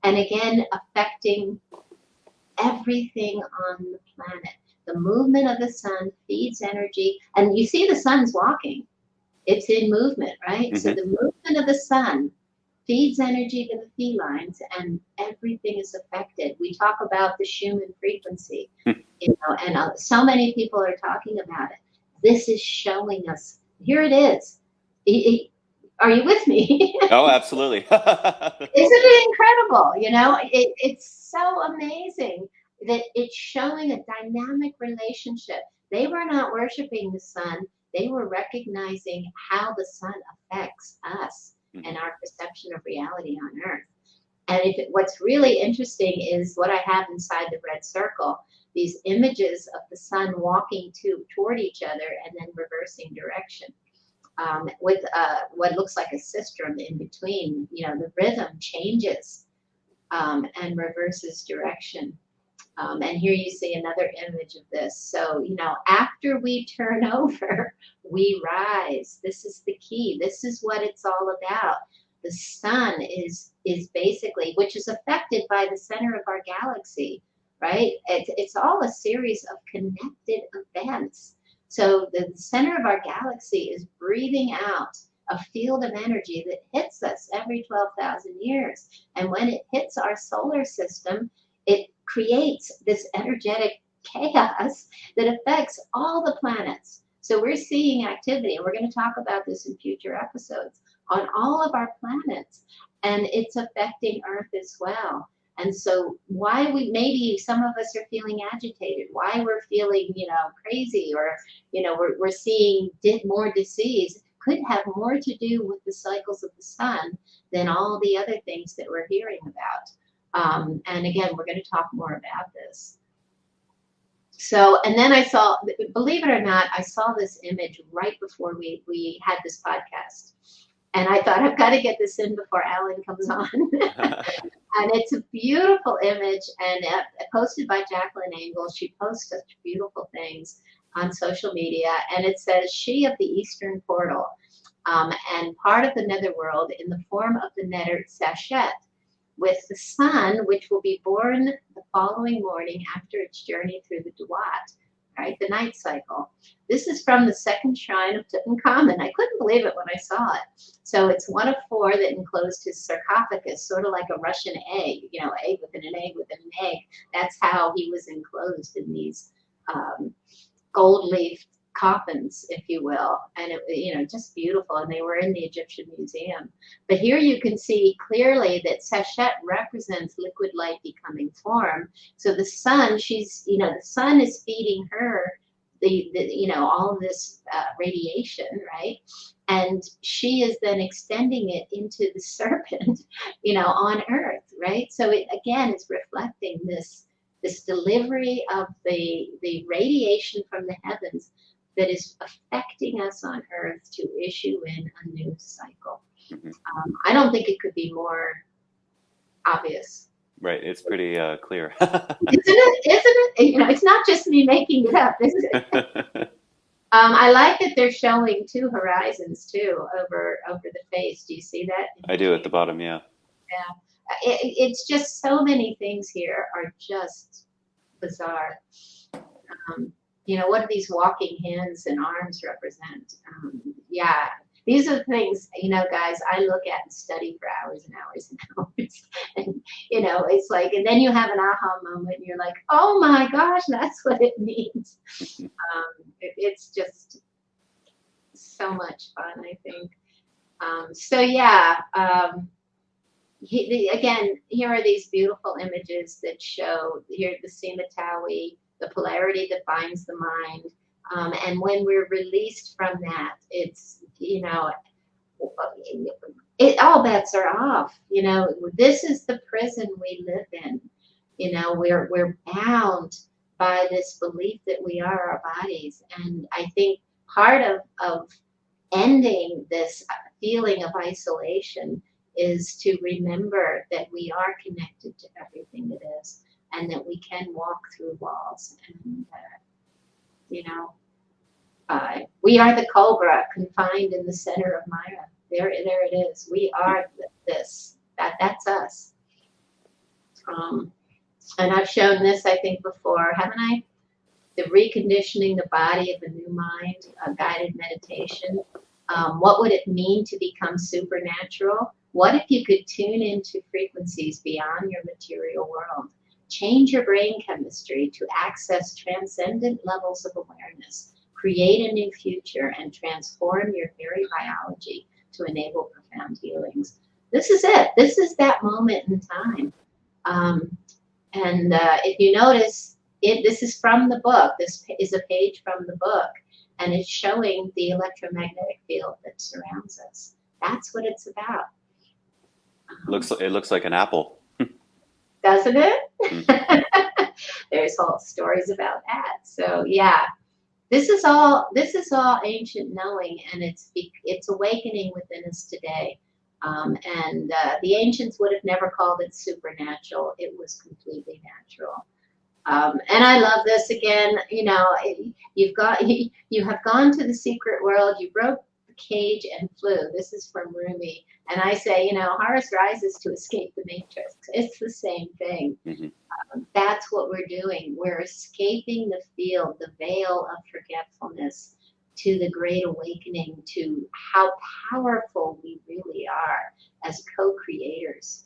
And again, affecting everything on the planet. The movement of the sun feeds energy, and you see the sun's walking. It's in movement, right? So the movement of the sun feeds energy to the felines, and everything is affected. We talk about the Schumann frequency, and so many people are talking about it. This is showing us. Here it is. Are you with me? Oh, absolutely. Isn't it incredible? It's so amazing that it's showing a dynamic relationship. They were not worshiping the sun. They were recognizing how the sun affects us and our perception of reality on Earth. And what's really interesting is what I have inside the red circle, these images of the sun walking toward each other and then reversing direction. With what looks like a sistrum in between. The rhythm changes and reverses direction. And here you see another image of this. So, after we turn over, we rise. This is the key. This is what it's all about. the sun is basically, which is affected by the center of our galaxy, right? It's all a series of connected events. So the center of our galaxy is breathing out a field of energy that hits us every 12,000 years. And when it hits our solar system, it creates this energetic chaos that affects all the planets. So we're seeing activity, and we're going to talk about this in future episodes, on all of our planets, and it's affecting Earth as well. And so why maybe some of us are feeling agitated, why we're feeling, crazy, or, we're seeing more disease, could have more to do with the cycles of the sun than all the other things that we're hearing about. And again, we're going to talk more about this. So, and then I saw, believe it or not, I saw this image right before we had this podcast. And I thought, I've got to get this in before Allan comes on. And it's a beautiful image, and posted by Jacqueline Engel. She posts such beautiful things on social media. And it says, she of the Eastern Portal, and part of the netherworld in the form of the netter Sashet, with the sun, which will be born the following morning after its journey through the Duat, right, the night cycle. This is from the second shrine of Tutankhamun. I couldn't believe it when I saw it. So it's one of 4 that enclosed his sarcophagus, sort of like a Russian egg, egg within an egg within an egg. That's how he was enclosed in these gold leaf coffins, if you will, and it, just beautiful. And they were in the Egyptian Museum. But here you can see clearly that Sashet represents liquid light becoming form. So the sun, the sun is feeding her all of this radiation, right? And she is then extending it into the serpent, on Earth, right? So it again is reflecting this delivery of the radiation from the heavens that is affecting us on Earth to issue in a new cycle. Mm-hmm. I don't think it could be more obvious. Right, it's pretty clear. Isn't it? It's not just me making it up, is it? I like that they're showing 2 horizons too over the face. Do you see that? I do at the bottom, yeah. Yeah, it's just so many things here are just bizarre. What do these walking hands and arms represent? Yeah, these are the things, guys, I look at and study for hours and hours and hours. And, it's like, and then you have an aha moment and you're like, oh my gosh, that's what it means. It's just so much fun, I think. Again, here are these beautiful images that show here the Simatawi, the polarity that binds the mind. And when we're released from that, it's, all bets are off. This is the prison we live in. We're bound by this belief that we are our bodies. And I think part of ending this feeling of isolation is to remember that we are connected to everything that is, and that we can walk through walls. And, we are the cobra confined in the center of Myra. There it is. We are this. That's us. And I've shown this, I think, before, haven't I? The reconditioning the body of a new mind, a guided meditation. What would it mean to become supernatural? What if you could tune into frequencies beyond your material world? Change your brain chemistry to access transcendent levels of awareness, create a new future, and transform your very biology to enable profound healings. This is it. This is that moment in time. If you notice, this is from the book. This is a page from the book, and it's showing the electromagnetic field that surrounds us. That's what it's about. It looks like an apple. Doesn't it? Mm-hmm. There's whole stories about that. So yeah, this is all ancient knowing, and it's awakening within us today. The ancients would have never called it supernatural. It was completely natural. And I love this again. You have gone to the secret world. You broke the cage and flew. This is from Rumi. And I say, Horus rises to escape the matrix. It's the same thing. Mm-hmm. That's what we're doing. We're escaping the field, the veil of forgetfulness, to the great awakening, to how powerful we really are as co-creators.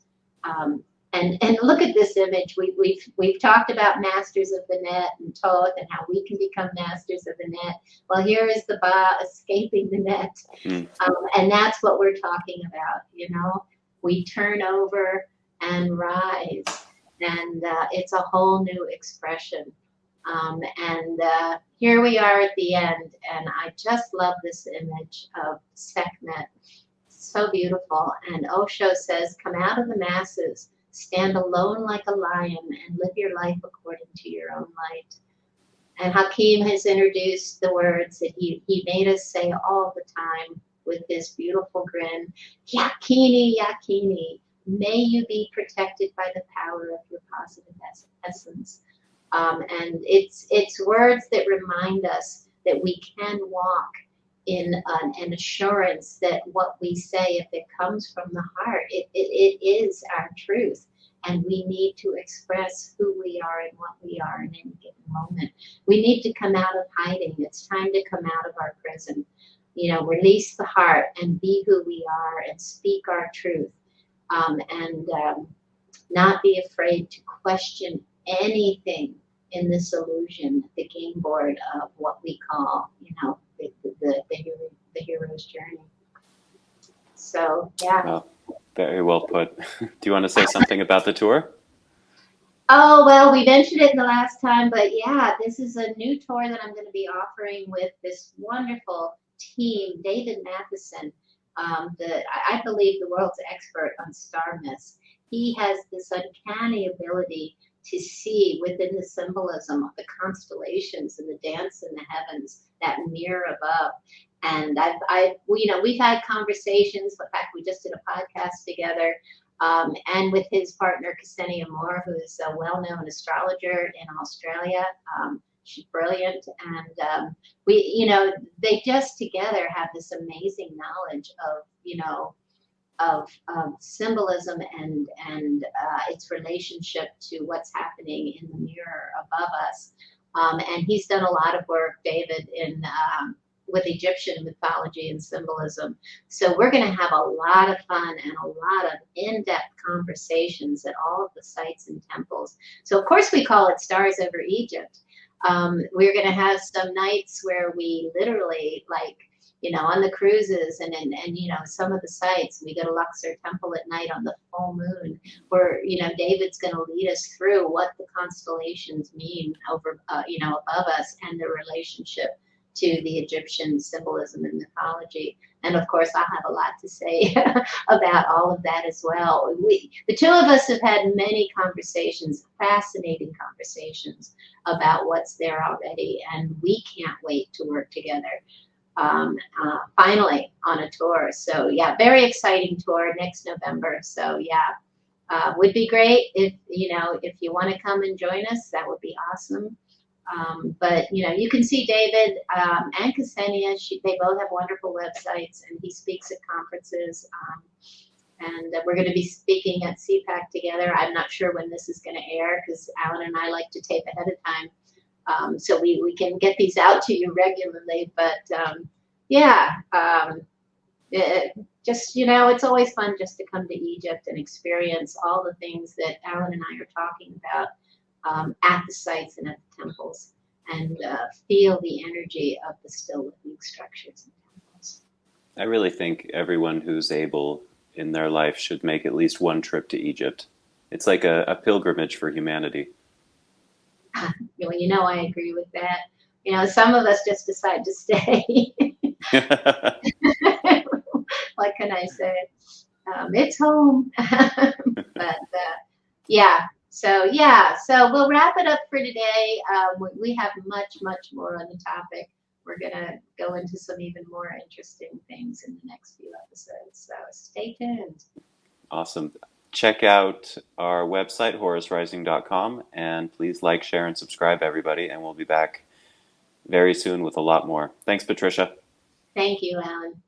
And look at this image. We've talked about masters of the net and Thoth and how we can become masters of the net. Well, here is the Ba escaping the net. And that's what we're talking about, We turn over and rise. And it's a whole new expression. And here we are at the end. And I just love this image of Sekhmet. So beautiful. And Osho says, come out of the masses. Stand alone like a lion and live your life according to your own light. And Hakim has introduced the words that he made us say all the time with this beautiful grin. Yakini, Yakini, may you be protected by the power of your positive essence. And it's words that remind us that we can walk in an assurance that what we say, if it comes from the heart, it is our truth. And we need to express who we are and what we are in any given moment. We need to come out of hiding. It's time to come out of our prison. Release the heart and be who we are and speak our truth. And not be afraid to question anything in this illusion, the game board of what we call, the hero's journey. So, yeah. Well, very well put. Do you want to say something about the tour? Oh, well, we mentioned it the last time, but yeah, this is a new tour that I'm going to be offering with this wonderful team, David Matheson, I believe the world's expert on star myths. He has this uncanny ability to see within the symbolism of the constellations and the dance in the heavens, that mirror above. And we've had conversations. In fact, we just did a podcast together, and with his partner Ksenia Moore, who is a well-known astrologer in Australia. She's brilliant, and they just together have this amazing knowledge of symbolism and its relationship to what's happening in the mirror above us. And he's done a lot of work, David, with Egyptian mythology and symbolism. So we're going to have a lot of fun and a lot of in-depth conversations at all of the sites and temples. So of course we call it Stars Over Egypt. We're going to have some nights where we literally, on the cruises and some of the sites, we go to Luxor Temple at night on the full moon, where, David's going to lead us through what the constellations mean over, above us and the relationship to the Egyptian symbolism and mythology. And of course, I'll have a lot to say about all of that as well. The two of us have had many conversations, fascinating conversations about what's there already, and we can't wait to work together. Finally on a tour. So yeah, very exciting tour next November. So yeah, would be great if you want to come and join us, that would be awesome. But you can see David and Ksenia. They both have wonderful websites, and he speaks at conferences. And we're going to be speaking at CPAC together. I'm not sure when this is going to air because Allan and I like to tape ahead of time. So we can get these out to you regularly, but it's always fun just to come to Egypt and experience all the things that Allan and I are talking about at the sites and at the temples, and feel the energy of the still living structures and temples. I really think everyone who's able in their life should make at least one trip to Egypt. It's like a pilgrimage for humanity. I agree with that. Some of us just decide to stay. What can I say? It's home. But so we'll wrap it up for today. We have much more on the topic. We're gonna go into some even more interesting things in the next few episodes. So stay tuned. Awesome. Check out our website, horusrising.com, and please like, share, and subscribe, everybody, and we'll be back very soon with a lot more. Thanks, Patricia. Thank you, Allan.